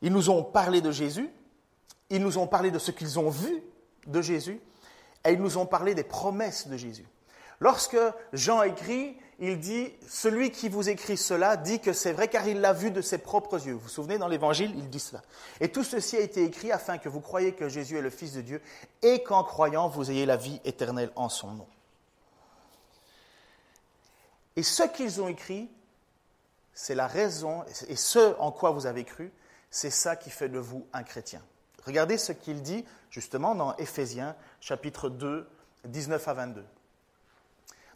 Ils nous ont parlé de Jésus, ils nous ont parlé de ce qu'ils ont vu de Jésus, et ils nous ont parlé des promesses de Jésus. Lorsque Jean écrit, il dit « Celui qui vous écrit cela dit que c'est vrai car il l'a vu de ses propres yeux. » Vous vous souvenez, dans l'Évangile, il dit cela. « Et tout ceci a été écrit afin que vous croyiez que Jésus est le Fils de Dieu et qu'en croyant, vous ayez la vie éternelle en son nom. » Et ce qu'ils ont écrit, c'est la raison, et ce en quoi vous avez cru, c'est ça qui fait de vous un chrétien. Regardez ce qu'il dit justement dans Éphésiens chapitre 2, 19 à 22.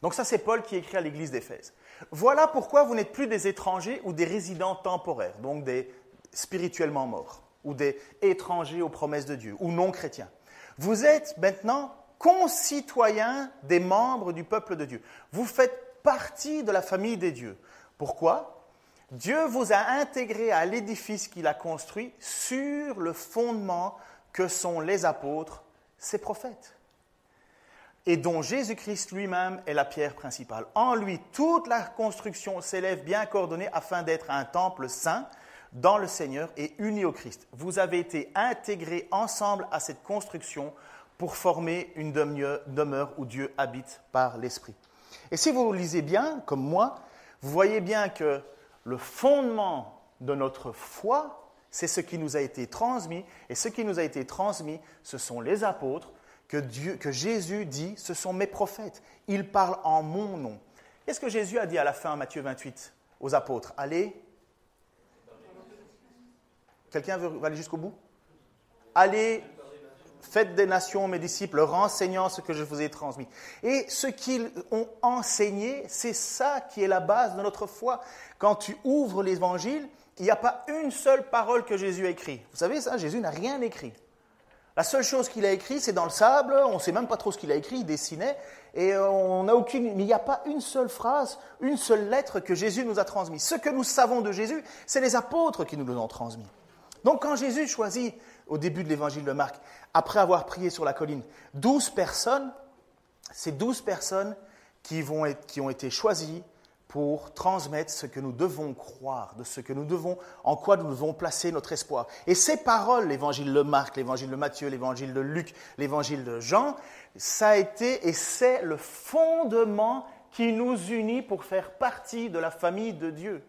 Donc ça, c'est Paul qui écrit à l'église d'Éphèse. « Voilà pourquoi vous n'êtes plus des étrangers ou des résidents temporaires, donc des spirituellement morts, ou des étrangers aux promesses de Dieu, ou non chrétiens. Vous êtes maintenant concitoyens des membres du peuple de Dieu. Vous faites partie de la famille des dieux. Pourquoi ? Dieu vous a intégré à l'édifice qu'il a construit sur le fondement que sont les apôtres, ses prophètes, et dont Jésus-Christ lui-même est la pierre principale. En lui, toute la construction s'élève bien coordonnée afin d'être un temple saint dans le Seigneur et uni au Christ. Vous avez été intégrés ensemble à cette construction pour former une demeure où Dieu habite par l'Esprit. Et si vous lisez bien, comme moi, vous voyez bien que le fondement de notre foi, c'est ce qui nous a été transmis. Et ce qui nous a été transmis, ce sont les apôtres que Jésus dit, ce sont mes prophètes. Ils parlent en mon nom. Qu'est-ce que Jésus a dit à la fin, Matthieu 28, aux apôtres ? Allez. Quelqu'un veut aller jusqu'au bout ? Allez, faites des nations mes disciples, renseignant ce que je vous ai transmis. Et ce qu'ils ont enseigné, c'est ça qui est la base de notre foi. Quand tu ouvres l'Évangile, il n'y a pas une seule parole que Jésus a écrite. Vous savez ça, Jésus n'a rien écrit. La seule chose qu'il a écrit, c'est dans le sable, on ne sait même pas trop ce qu'il a écrit, il dessinait, et on n'a aucune... Mais il n'y a pas une seule phrase, une seule lettre que Jésus nous a transmise. Ce que nous savons de Jésus, c'est les apôtres qui nous l'ont transmis. Donc quand Jésus choisit, au début de l'évangile de Marc, après avoir prié sur la colline, 12 personnes, c'est 12 personnes qui ont été choisies pour transmettre ce que nous devons croire, de ce que nous devons, en quoi nous devons placer notre espoir. Et ces paroles, l'évangile de Marc, l'évangile de Matthieu, l'évangile de Luc, l'évangile de Jean, ça a été et c'est le fondement qui nous unit pour faire partie de la famille de Dieu.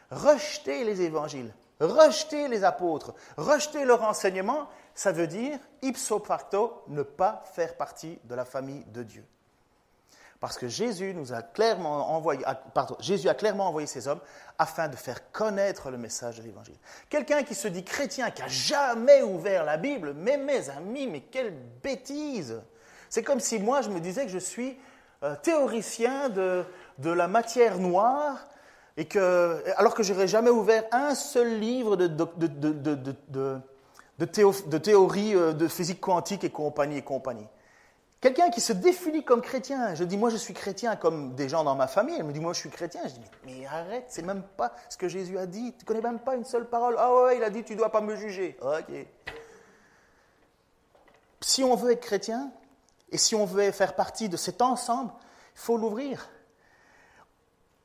Rejeter les évangiles, rejeter les apôtres, rejeter leur enseignement, ça veut dire, ipso facto, ne pas faire partie de la famille de Dieu. Parce que Jésus a clairement envoyé ces hommes afin de faire connaître le message de l'Évangile. Quelqu'un qui se dit chrétien, qui n'a jamais ouvert la Bible, mais mes amis, mais quelle bêtise! C'est comme si moi je me disais que je suis théoricien de la matière noire, alors que je n'aurais jamais ouvert un seul livre de théorie de physique quantique et compagnie. Quelqu'un qui se définit comme chrétien, je dis moi je suis chrétien comme des gens dans ma famille, elle me dit moi je suis chrétien, je dis mais arrête, c'est même pas ce que Jésus a dit, tu connais même pas une seule parole, ah ouais il a dit tu dois pas me juger, ok. Si on veut être chrétien et si on veut faire partie de cet ensemble, il faut l'ouvrir.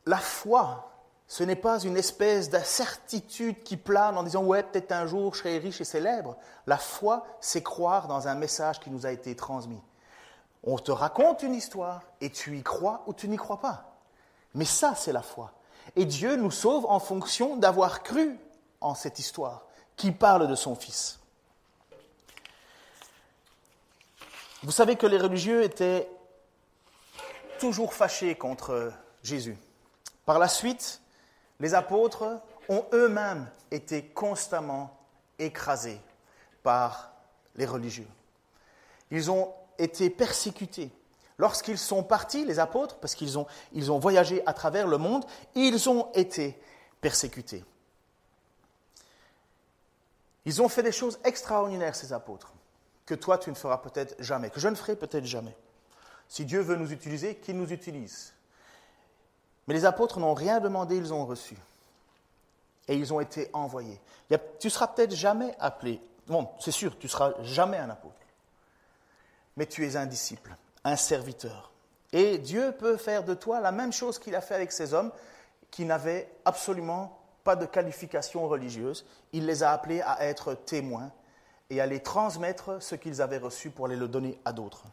La foi, ce n'est pas une espèce d'incertitude qui plane en disant « ouais, peut-être un jour je serai riche et célèbre ». La foi, c'est croire dans un message qui nous a été transmis. On te raconte une histoire et tu y crois ou tu n'y crois pas. Mais ça, c'est la foi. Et Dieu nous sauve en fonction d'avoir cru en cette histoire qui parle de son Fils. Vous savez que les religieux étaient toujours fâchés contre Jésus. Par la suite, les apôtres ont eux-mêmes été constamment écrasés par les religieux. Ils ont été persécutés. Lorsqu'ils sont partis, les apôtres, parce qu'ils ont voyagé à travers le monde, ils ont été persécutés. Ils ont fait des choses extraordinaires, ces apôtres, que toi tu ne feras peut-être jamais, que je ne ferai peut-être jamais. Si Dieu veut nous utiliser, qu'il nous utilise. Mais les apôtres n'ont rien demandé, ils ont reçu. Et ils ont été envoyés. Tu ne seras peut-être jamais appelé. Bon, c'est sûr, tu ne seras jamais un apôtre. Mais tu es un disciple, un serviteur. Et Dieu peut faire de toi la même chose qu'il a fait avec ces hommes qui n'avaient absolument pas de qualification religieuse. Il les a appelés à être témoins et à les transmettre ce qu'ils avaient reçu pour aller le donner à d'autres.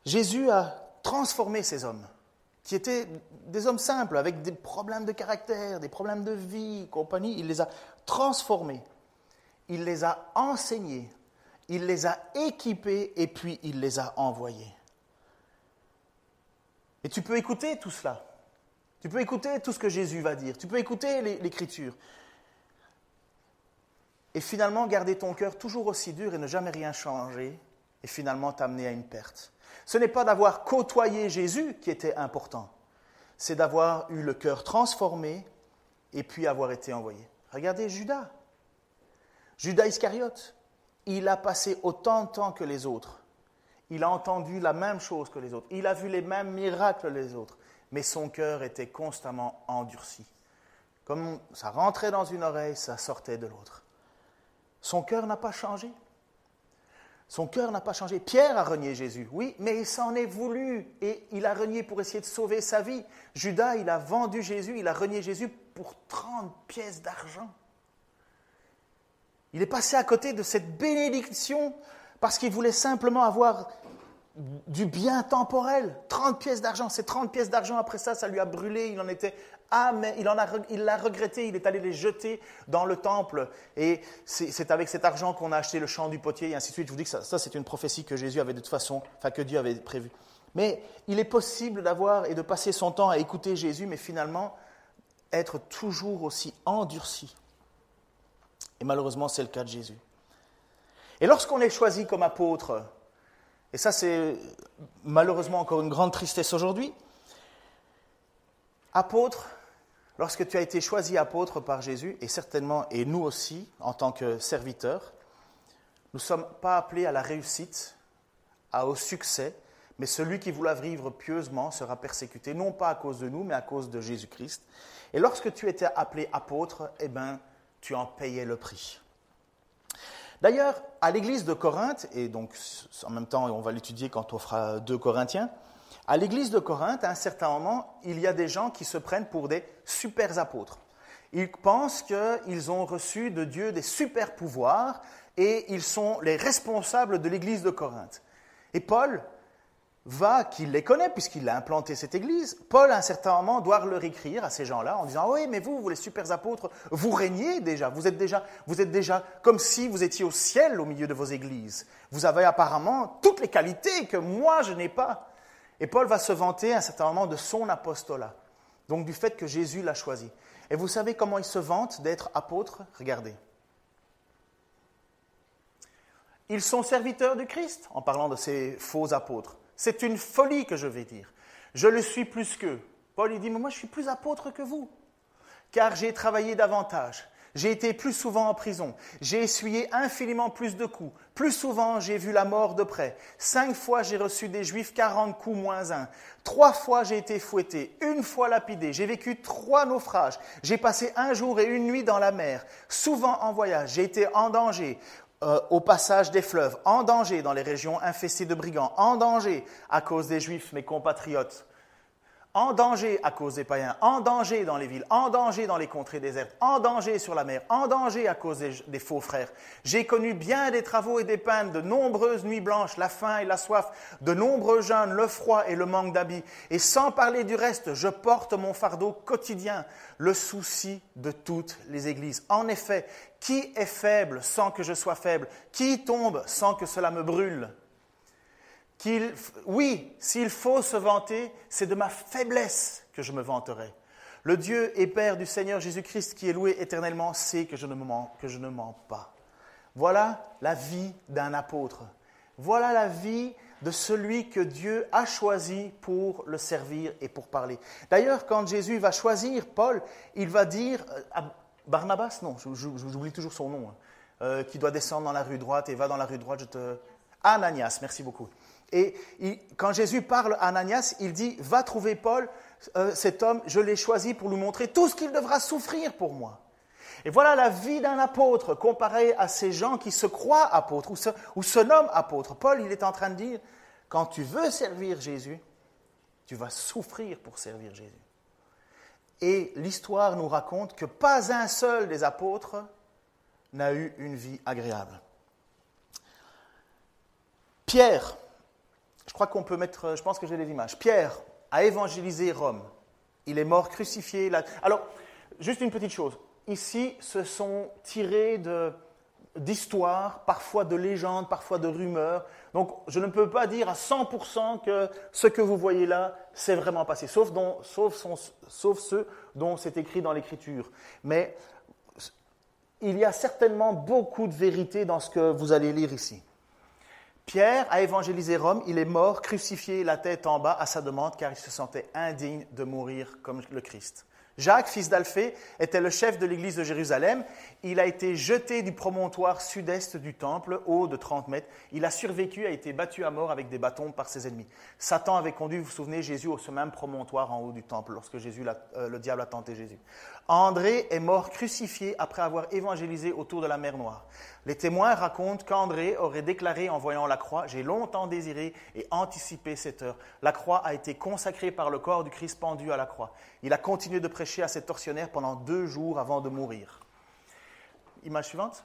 Jésus a transformé ces hommes, qui étaient des hommes simples, avec des problèmes de caractère, des problèmes de vie, compagnie. Il les a transformés, il les a enseignés, il les a équipés et puis il les a envoyés. Et tu peux écouter tout cela. Tu peux écouter tout ce que Jésus va dire. Tu peux écouter l'Écriture. Et finalement garder ton cœur toujours aussi dur et ne jamais rien changer et finalement t'amener à une perte. Ce n'est pas d'avoir côtoyé Jésus qui était important. C'est d'avoir eu le cœur transformé et puis avoir été envoyé. Regardez Judas. Judas Iscariote. Il a passé autant de temps que les autres. Il a entendu la même chose que les autres. Il a vu les mêmes miracles que les autres. Mais son cœur était constamment endurci. Comme ça rentrait dans une oreille, ça sortait de l'autre. Son cœur n'a pas changé. Son cœur n'a pas changé. Pierre a renié Jésus, oui, mais il s'en est voulu et il a renié pour essayer de sauver sa vie. Judas, il a vendu Jésus, il a renié Jésus pour 30 pièces d'argent. Il est passé à côté de cette bénédiction parce qu'il voulait simplement avoir du bien temporel. 30 pièces d'argent, ces 30 pièces d'argent, après ça lui a brûlé, il en était... Ah, mais il l'a regretté, il est allé les jeter dans le temple. Et c'est avec cet argent qu'on a acheté le champ du potier, et ainsi de suite. Je vous dis que ça c'est une prophétie que Jésus avait de toute façon, enfin que Dieu avait prévue. Mais il est possible d'avoir et de passer son temps à écouter Jésus, mais finalement être toujours aussi endurci. Et malheureusement, c'est le cas de Jésus. Et lorsqu'on est choisi comme apôtre, et ça c'est malheureusement encore une grande tristesse aujourd'hui, apôtre, lorsque tu as été choisi apôtre par Jésus, et certainement, et nous aussi, en tant que serviteurs, nous ne sommes pas appelés à la réussite, au succès, mais celui qui voudra vivre pieusement sera persécuté, non pas à cause de nous, mais à cause de Jésus-Christ. Et lorsque tu étais appelé apôtre, eh bien, tu en payais le prix. D'ailleurs, à l'église de Corinthe, et donc en même temps, on va l'étudier quand on fera 2 Corinthiens, à l'église de Corinthe, à un certain moment, il y a des gens qui se prennent pour des super apôtres. Ils pensent qu'ils ont reçu de Dieu des super pouvoirs et ils sont les responsables de l'église de Corinthe. Et Paul qui les connaît puisqu'il a implanté cette église, Paul, à un certain moment, doit leur écrire à ces gens-là en disant « Oui, mais vous les super apôtres, vous régnez déjà, vous êtes déjà comme si vous étiez au ciel au milieu de vos églises. Vous avez apparemment toutes les qualités que moi je n'ai pas. » Et Paul va se vanter à un certain moment de son apostolat, donc du fait que Jésus l'a choisi. Et vous savez comment il se vante d'être apôtre ? Regardez. Ils sont serviteurs du Christ, en parlant de ces faux apôtres. C'est une folie que je vais dire. Je le suis plus qu'eux. Paul il dit, mais moi je suis plus apôtre que vous, car j'ai travaillé davantage. J'ai été plus souvent en prison. J'ai essuyé infiniment plus de coups. Plus souvent, j'ai vu la mort de près. 5 fois, j'ai reçu des Juifs 40 coups moins 1. 3 fois, j'ai été fouetté. 1 fois lapidé. J'ai vécu 3 naufrages. J'ai passé 1 jour et 1 nuit dans la mer. Souvent en voyage. J'ai été en danger au passage des fleuves. En danger dans les régions infestées de brigands. En danger à cause des Juifs, mes compatriotes. En danger à cause des païens, en danger dans les villes, en danger dans les contrées désertes, en danger sur la mer, en danger à cause des faux frères. J'ai connu bien des travaux et des peines, de nombreuses nuits blanches, la faim et la soif, de nombreux jeûnes, le froid et le manque d'habits. Et sans parler du reste, je porte mon fardeau quotidien, le souci de toutes les églises. En effet, qui est faible sans que je sois faible? Qui tombe sans que cela me brûle? Oui, s'il faut se vanter, c'est de ma faiblesse que je me vanterai. Le Dieu et Père du Seigneur Jésus-Christ, qui est loué éternellement, sait que je ne mens pas. Voilà la vie d'un apôtre. Voilà la vie de celui que Dieu a choisi pour le servir et pour parler. D'ailleurs, quand Jésus va choisir Paul, il va dire à Barnabas, non, j'oublie toujours son nom, qui doit descendre dans la rue droite et va dans la rue droite, Ananias, merci beaucoup. Et quand Jésus parle à Ananias, il dit « Va trouver Paul, cet homme, je l'ai choisi pour lui montrer tout ce qu'il devra souffrir pour moi. » Et voilà la vie d'un apôtre comparé à ces gens qui se croient apôtres ou se nomment apôtres. Paul, il est en train de dire « Quand tu veux servir Jésus, tu vas souffrir pour servir Jésus. » Et l'histoire nous raconte que pas un seul des apôtres n'a eu une vie agréable. Pierre, je crois qu'on peut mettre, je pense que j'ai des images. Pierre a évangélisé Rome. Il est mort crucifié. Alors, juste une petite chose. Ici, ce sont tirés d'histoires, parfois de légendes, parfois de rumeurs. Donc, je ne peux pas dire à 100% que ce que vous voyez là, c'est vraiment passé. Sauf ceux dont c'est écrit dans l'Écriture. Mais il y a certainement beaucoup de vérité dans ce que vous allez lire ici. Pierre a évangélisé Rome, il est mort, crucifié, la tête en bas à sa demande, car il se sentait indigne de mourir comme le Christ. Jacques, fils d'Alphée, était le chef de l'église de Jérusalem. Il a été jeté du promontoire sud-est du temple, haut de 30 mètres. Il a survécu, a été battu à mort avec des bâtons par ses ennemis. Satan avait conduit, vous vous souvenez, Jésus au ce même promontoire en haut du temple, lorsque le diable a tenté Jésus. André est mort crucifié après avoir évangélisé autour de la mer Noire. Les témoins racontent qu'André aurait déclaré en voyant la croix « J'ai longtemps désiré et anticipé cette heure. La croix a été consacrée par le corps du Christ pendu à la croix. Il a continué de prêcher à ses tortionnaires pendant 2 jours avant de mourir. » Image suivante.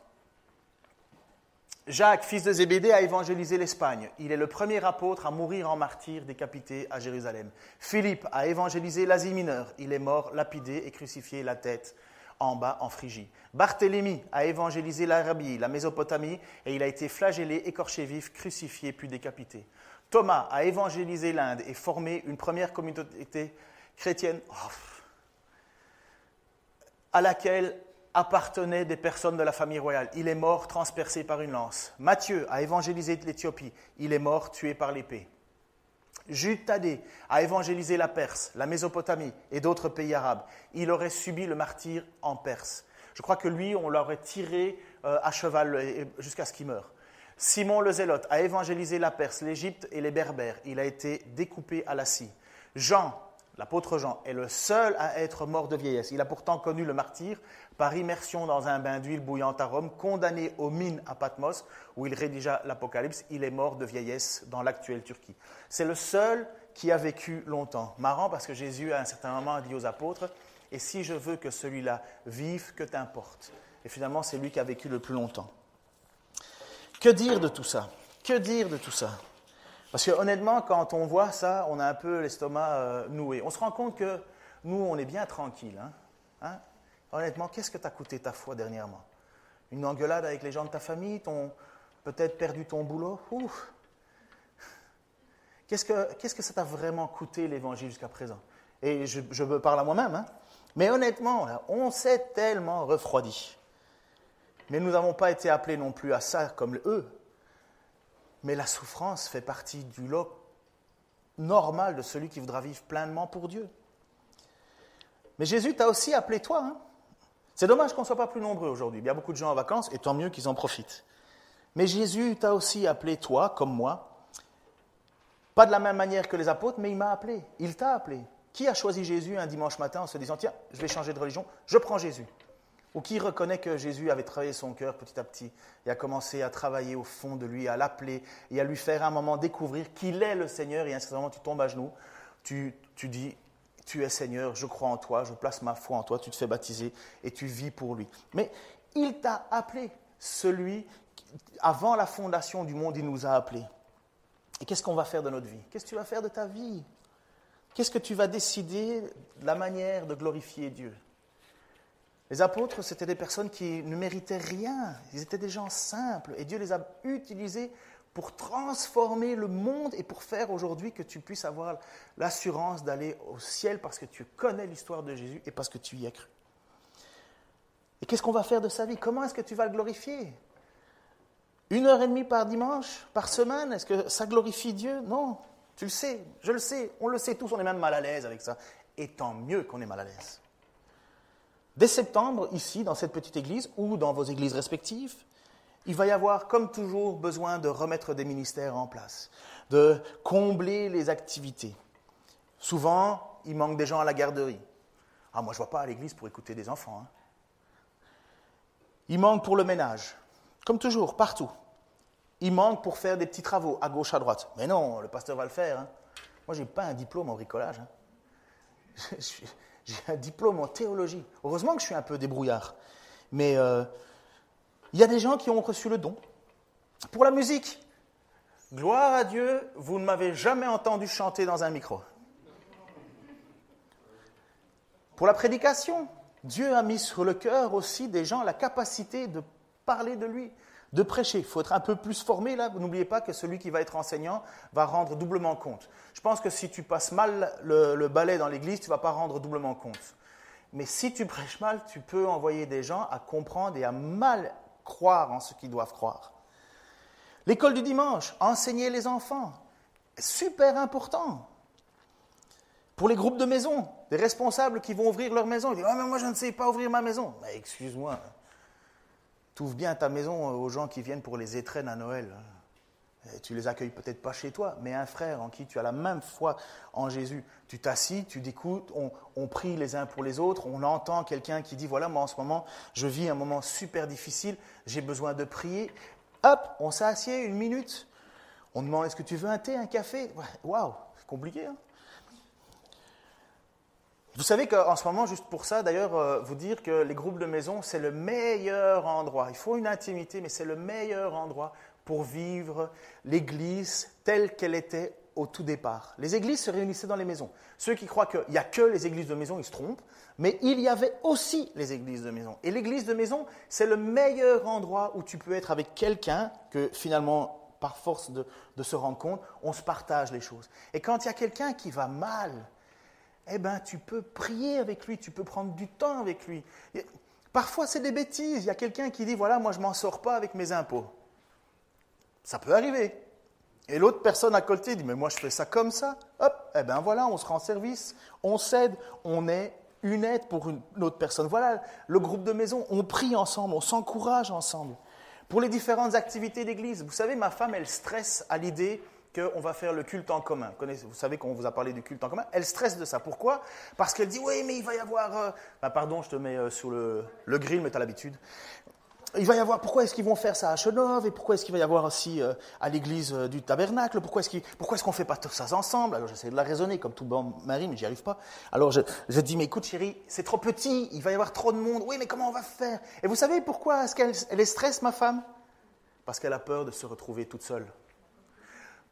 Jacques, fils de Zébédée, a évangélisé l'Espagne. Il est le premier apôtre à mourir en martyr décapité à Jérusalem. Philippe a évangélisé l'Asie mineure. Il est mort lapidé et crucifié la tête en bas en Phrygie. Barthélemy a évangélisé l'Arabie, la Mésopotamie, et il a été flagellé, écorché vif, crucifié puis décapité. Thomas a évangélisé l'Inde et formé une première communauté chrétienne à laquelle appartenaient des personnes de la famille royale. Il est mort transpercé par une lance. Matthieu a évangélisé l'Éthiopie. Il est mort tué par l'épée. Jude Thaddée a évangélisé la Perse, la Mésopotamie et d'autres pays arabes. Il aurait subi le martyre en Perse. Je crois que lui, on l'aurait tiré à cheval jusqu'à ce qu'il meure. Simon le Zélote a évangélisé la Perse, l'Égypte et les Berbères. Il a été découpé à la scie. Jean, l'apôtre Jean, est le seul à être mort de vieillesse. Il a pourtant connu le martyre par immersion dans un bain d'huile bouillante à Rome, condamné aux mines à Patmos, où il rédigea l'Apocalypse. Il est mort de vieillesse dans l'actuelle Turquie. C'est le seul qui a vécu longtemps. Marrant parce que Jésus, à un certain moment, a dit aux apôtres « Et si je veux que celui-là vive, que t'importe ?» Et finalement, c'est lui qui a vécu le plus longtemps. Que dire de tout ça? Que dire de tout ça? Parce que honnêtement, quand on voit ça, on a un peu l'estomac noué. On se rend compte que nous, on est bien tranquille. Hein? Honnêtement, qu'est-ce que t'a coûté ta foi dernièrement? Une engueulade avec les gens de ta famille? Peut-être perdu ton boulot? Ouf. Qu'est-ce que ça t'a vraiment coûté l'Évangile jusqu'à présent? Et je me parle à moi-même. Hein? Mais honnêtement, là, on s'est tellement refroidi. Mais nous n'avons pas été appelés non plus à ça comme eux. Mais la souffrance fait partie du lot normal de celui qui voudra vivre pleinement pour Dieu. Mais Jésus t'a aussi appelé toi. Hein? C'est dommage qu'on ne soit pas plus nombreux aujourd'hui. Il y a beaucoup de gens en vacances et tant mieux qu'ils en profitent. Mais Jésus t'a aussi appelé toi, comme moi. Pas de la même manière que les apôtres, mais il m'a appelé. Il t'a appelé. Qui a choisi Jésus un dimanche matin en se disant « Tiens, je vais changer de religion, je prends Jésus ». Ou qui reconnaît que Jésus avait travaillé son cœur petit à petit et a commencé à travailler au fond de lui, à l'appeler et à lui faire un moment découvrir qu'il est le Seigneur. Et à un certain moment, tu tombes à genoux, tu dis « Tu es Seigneur, je crois en toi, je place ma foi en toi », tu te fais baptiser et tu vis pour lui. Mais il t'a appelé, avant la fondation du monde, il nous a appelés. Et qu'est-ce qu'on va faire de notre vie? Qu'est-ce que tu vas faire de ta vie? Qu'est-ce que tu vas décider de la manière de glorifier Dieu? Les apôtres, c'était des personnes qui ne méritaient rien. Ils étaient des gens simples. Et Dieu les a utilisés pour transformer le monde et pour faire aujourd'hui que tu puisses avoir l'assurance d'aller au ciel parce que tu connais l'histoire de Jésus et parce que tu y as cru. Et qu'est-ce qu'on va faire de sa vie? Comment est-ce que tu vas le glorifier? 1h30 par dimanche, par semaine, est-ce que ça glorifie Dieu? Non, tu le sais, je le sais, on le sait tous, on est même mal à l'aise avec ça. Et tant mieux qu'on est mal à l'aise. Dès septembre, ici, dans cette petite église, ou dans vos églises respectives, il va y avoir, comme toujours, besoin de remettre des ministères en place, de combler les activités. Souvent, il manque des gens à la garderie. Ah, moi, je ne vais pas à l'église pour écouter des enfants. Hein. Il manque pour le ménage, comme toujours, partout. Il manque pour faire des petits travaux, à gauche, à droite. Mais non, le pasteur va le faire. Hein. Moi, je n'ai pas un diplôme en bricolage. Hein. J'ai un diplôme en théologie. Heureusement que je suis un peu débrouillard. Mais il y a des gens qui ont reçu le don. Pour la musique, gloire à Dieu, vous ne m'avez jamais entendu chanter dans un micro. Pour la prédication, Dieu a mis sur le cœur aussi des gens la capacité de parler de lui, de prêcher. Il faut être un peu plus formé là. N'oubliez pas que celui qui va être enseignant va rendre doublement compte. Je pense que si tu passes mal le balai dans l'église, tu ne vas pas rendre doublement compte. Mais si tu prêches mal, tu peux envoyer des gens à comprendre et à mal croire en ce qu'ils doivent croire. L'école du dimanche, enseigner les enfants, super important. Pour les groupes de maison, des responsables qui vont ouvrir leur maison. Ils disent « Ah, mais moi, je ne sais pas ouvrir ma maison. » Mais excuse-moi, tu ouvres bien ta maison aux gens qui viennent pour les étrennes à Noël. Et tu les accueilles peut-être pas chez toi, mais un frère en qui tu as la même foi en Jésus. Tu t'assis, tu t'écoutes, on prie les uns pour les autres, on entend quelqu'un qui dit « Voilà, moi en ce moment, je vis un moment super difficile, j'ai besoin de prier. » Hop, on s'assied 1 minute. On demande « Est-ce que tu veux un thé, un café ?» Waouh, c'est compliqué, hein? Vous savez qu'en ce moment, juste pour ça, d'ailleurs, vous dire que les groupes de maison, c'est le meilleur endroit. Il faut une intimité, mais c'est le meilleur endroit pour vivre l'Église telle qu'elle était au tout départ. Les églises se réunissaient dans les maisons. Ceux qui croient qu'il n'y a que les églises de maison, ils se trompent. Mais il y avait aussi les églises de maison. Et l'église de maison, c'est le meilleur endroit où tu peux être avec quelqu'un que finalement, par force de se rendre compte, on se partage les choses. Et quand il y a quelqu'un qui va mal, eh bien, tu peux prier avec lui, tu peux prendre du temps avec lui. Et parfois, c'est des bêtises. Il y a quelqu'un qui dit, voilà, moi, je ne m'en sors pas avec mes impôts. Ça peut arriver. Et l'autre personne à côté dit, mais moi, je fais ça comme ça. Hop, eh bien, voilà, on se rend service, on s'aide, on est une aide pour une autre personne. Voilà, le groupe de maison, on prie ensemble, on s'encourage ensemble. Pour les différentes activités d'église, vous savez, ma femme, elle stresse à l'idée qu'on va faire le culte en commun. Vous savez qu'on vous a parlé du culte en commun. Elle stresse de ça. Pourquoi? Parce qu'elle dit, oui, mais il va y avoir... pardon, je te mets sur le grill, mais tu as l'habitude. Il va y avoir... Pourquoi est-ce qu'ils vont faire ça à Chenov? Et pourquoi est-ce qu'il va y avoir aussi à l'église du Tabernacle? Pourquoi est-ce qu'on ne fait pas tout ça ensemble? Alors j'essaie de la raisonner comme tout bon mari, mais j'y arrive pas. Alors je dis, mais écoute chérie, c'est trop petit, il va y avoir trop de monde. Oui, mais comment on va faire? Et vous savez pourquoi est-ce qu'elle est stresse, ma femme? Parce qu'elle a peur de se retrouver toute seule.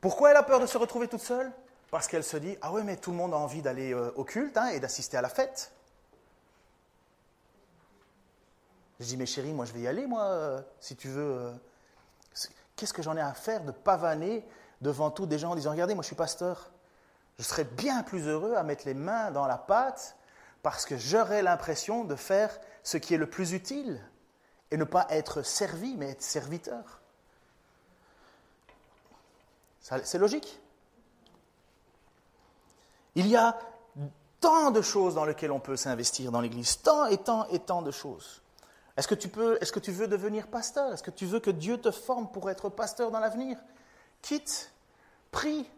Pourquoi elle a peur de se retrouver toute seule? Parce qu'elle se dit, ah ouais, mais tout le monde a envie d'aller au culte et d'assister à la fête. Je dis, mais chérie, moi je vais y aller, moi, si tu veux. Qu'est-ce que j'en ai à faire de pavaner devant tous des gens en disant, regardez, moi je suis pasteur. Je serais bien plus heureux à mettre les mains dans la pâte parce que j'aurais l'impression de faire ce qui est le plus utile et ne pas être servi, mais être serviteur. C'est logique. Il y a tant de choses dans lesquelles on peut s'investir dans l'Église, tant et tant et tant de choses. Est-ce que tu veux devenir pasteur? Est-ce que tu veux que Dieu te forme pour être pasteur dans l'avenir? Quitte, prie,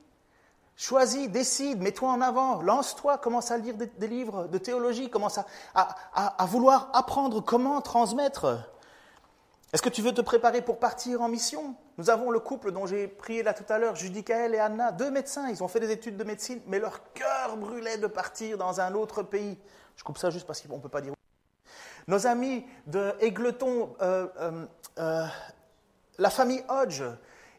choisis, décide, mets-toi en avant, lance-toi, commence à lire des livres de théologie, commence à vouloir apprendre comment transmettre. Est-ce que tu veux te préparer pour partir en mission? Nous avons le couple dont j'ai prié là tout à l'heure, Judicaël et Anna, 2 médecins, ils ont fait des études de médecine, mais leur cœur brûlait de partir dans un autre pays. Je coupe ça juste parce qu'on ne peut pas dire. Nos amis de Égleton, la famille Hodge,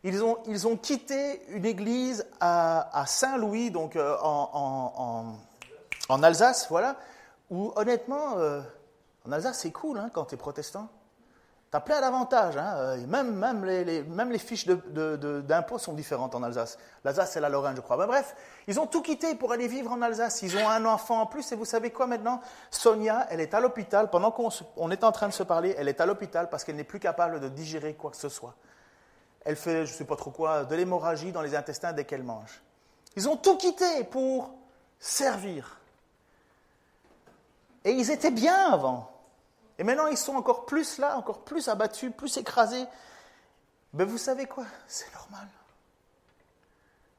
ils ont quitté une église à Saint-Louis, donc en Alsace, voilà, où honnêtement, en Alsace c'est cool quand tu es protestant. Tu as plein d'avantages, hein. Même les fiches d'impôts sont différentes en Alsace. L'Alsace, c'est la Lorraine, je crois. Ben, bref, ils ont tout quitté pour aller vivre en Alsace. Ils ont un enfant en plus, et vous savez quoi maintenant? Sonia, elle est à l'hôpital, pendant qu'on est en train de se parler, elle est à l'hôpital parce qu'elle n'est plus capable de digérer quoi que ce soit. Elle fait, je ne sais pas trop quoi, de l'hémorragie dans les intestins dès qu'elle mange. Ils ont tout quitté pour servir. Et ils étaient bien avant. Et maintenant, ils sont encore plus là, encore plus abattus, plus écrasés. Mais vous savez quoi? C'est normal.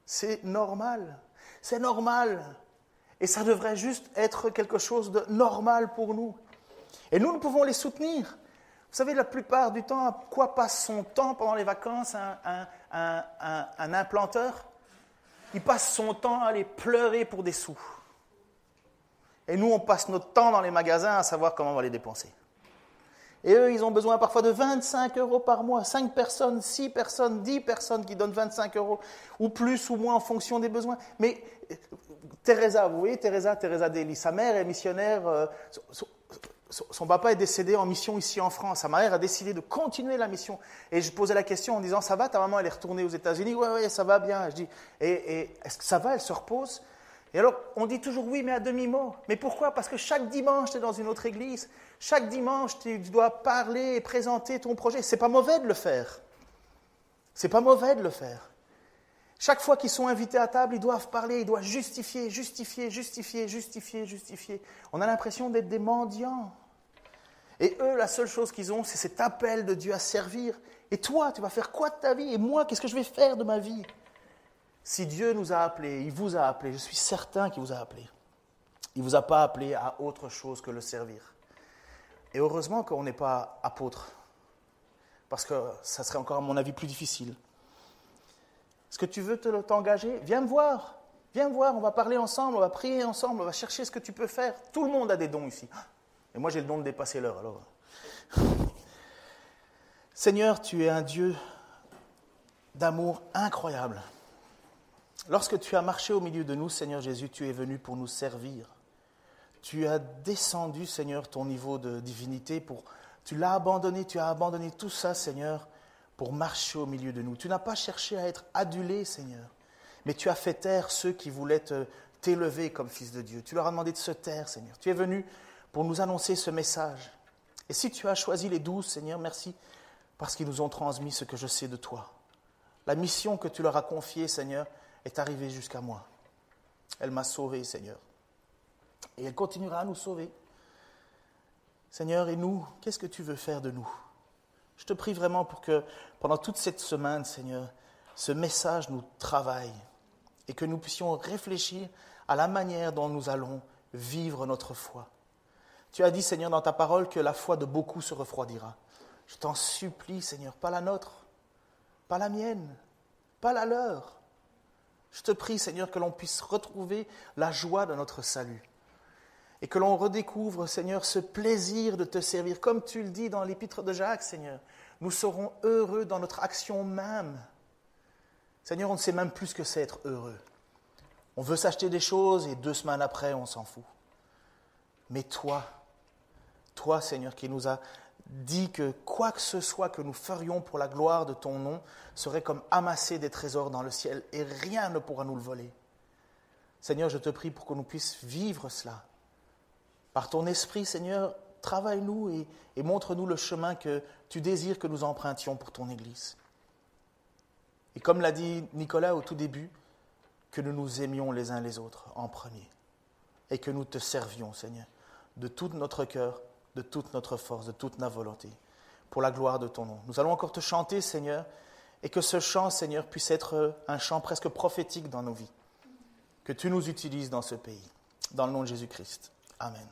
C'est normal. C'est normal. Et ça devrait juste être quelque chose de normal pour nous. Et nous pouvons les soutenir. Vous savez, la plupart du temps, à quoi passe son temps pendant les vacances un implanteur? Il passe son temps à aller pleurer pour des sous. Et nous, on passe notre temps dans les magasins à savoir comment on va les dépenser. Et eux, ils ont besoin parfois de 25 € par mois. 5 personnes, 6 personnes, 10 personnes qui donnent 25 €, ou plus ou moins en fonction des besoins. Mais Teresa, vous voyez Teresa Daly, sa mère est missionnaire, son papa est décédé en mission ici en France. Sa mère a décidé de continuer la mission. Et je posais la question en disant, ça va, ta maman, elle est retournée aux États-Unis? Oui, ça va bien. Je dis, et est-ce que ça va, elle se repose? Et alors, on dit toujours oui, mais à demi-mot. Mais pourquoi? Parce que chaque dimanche, tu es dans une autre église. Chaque dimanche, tu dois parler et présenter ton projet. C'est pas mauvais de le faire. C'est pas mauvais de le faire. Chaque fois qu'ils sont invités à table, ils doivent parler, ils doivent justifier. On a l'impression d'être des mendiants. Et eux, la seule chose qu'ils ont, c'est cet appel de Dieu à servir. Et toi, tu vas faire quoi de ta vie? Et moi, qu'est-ce que je vais faire de ma vie? Si Dieu nous a appelés, il vous a appelés, je suis certain qu'il vous a appelés. Il ne vous a pas appelé à autre chose que le servir. Et heureusement qu'on n'est pas apôtre, parce que ça serait encore, à mon avis, plus difficile. Est-ce que tu veux t'engager? Viens me voir, on va parler ensemble, on va prier ensemble, on va chercher ce que tu peux faire. Tout le monde a des dons ici. Et moi, j'ai le don de dépasser l'heure, alors. Seigneur, tu es un Dieu d'amour incroyable. Lorsque tu as marché au milieu de nous, Seigneur Jésus, tu es venu pour nous servir. Tu as descendu, Seigneur, ton niveau de divinité. Tu l'as abandonné, tu as abandonné tout ça, Seigneur, pour marcher au milieu de nous. Tu n'as pas cherché à être adulé, Seigneur, mais tu as fait taire ceux qui voulaient t'élever comme fils de Dieu. Tu leur as demandé de se taire, Seigneur. Tu es venu pour nous annoncer ce message. Et si tu as choisi les 12, Seigneur, merci, parce qu'ils nous ont transmis ce que je sais de toi. La mission que tu leur as confiée, Seigneur, est arrivée jusqu'à moi. Elle m'a sauvé, Seigneur. Et elle continuera à nous sauver. Seigneur, et nous, qu'est-ce que tu veux faire de nous? Je te prie vraiment pour que, pendant toute cette semaine, Seigneur, ce message nous travaille et que nous puissions réfléchir à la manière dont nous allons vivre notre foi. Tu as dit, Seigneur, dans ta parole que la foi de beaucoup se refroidira. Je t'en supplie, Seigneur, pas la nôtre, pas la mienne, pas la leur. Je te prie, Seigneur, que l'on puisse retrouver la joie de notre salut et que l'on redécouvre, Seigneur, ce plaisir de te servir. Comme tu le dis dans l'épître de Jacques, Seigneur, nous serons heureux dans notre action même. Seigneur, on ne sait même plus ce que c'est être heureux. On veut s'acheter des choses et 2 semaines après, on s'en fout. Mais toi, Seigneur, qui nous a dit que quoi que ce soit que nous ferions pour la gloire de ton nom serait comme amasser des trésors dans le ciel et rien ne pourra nous le voler. Seigneur, je te prie pour que nous puissions vivre cela. Par ton esprit, Seigneur, travaille-nous et montre-nous le chemin que tu désires que nous empruntions pour ton Église. Et comme l'a dit Nicolas au tout début, que nous nous aimions les uns les autres en premier et que nous te servions, Seigneur, de tout notre cœur, de toute notre force, de toute notre volonté, pour la gloire de ton nom. Nous allons encore te chanter, Seigneur, et que ce chant, Seigneur, puisse être un chant presque prophétique dans nos vies. Que tu nous utilises dans ce pays. Dans le nom de Jésus-Christ. Amen.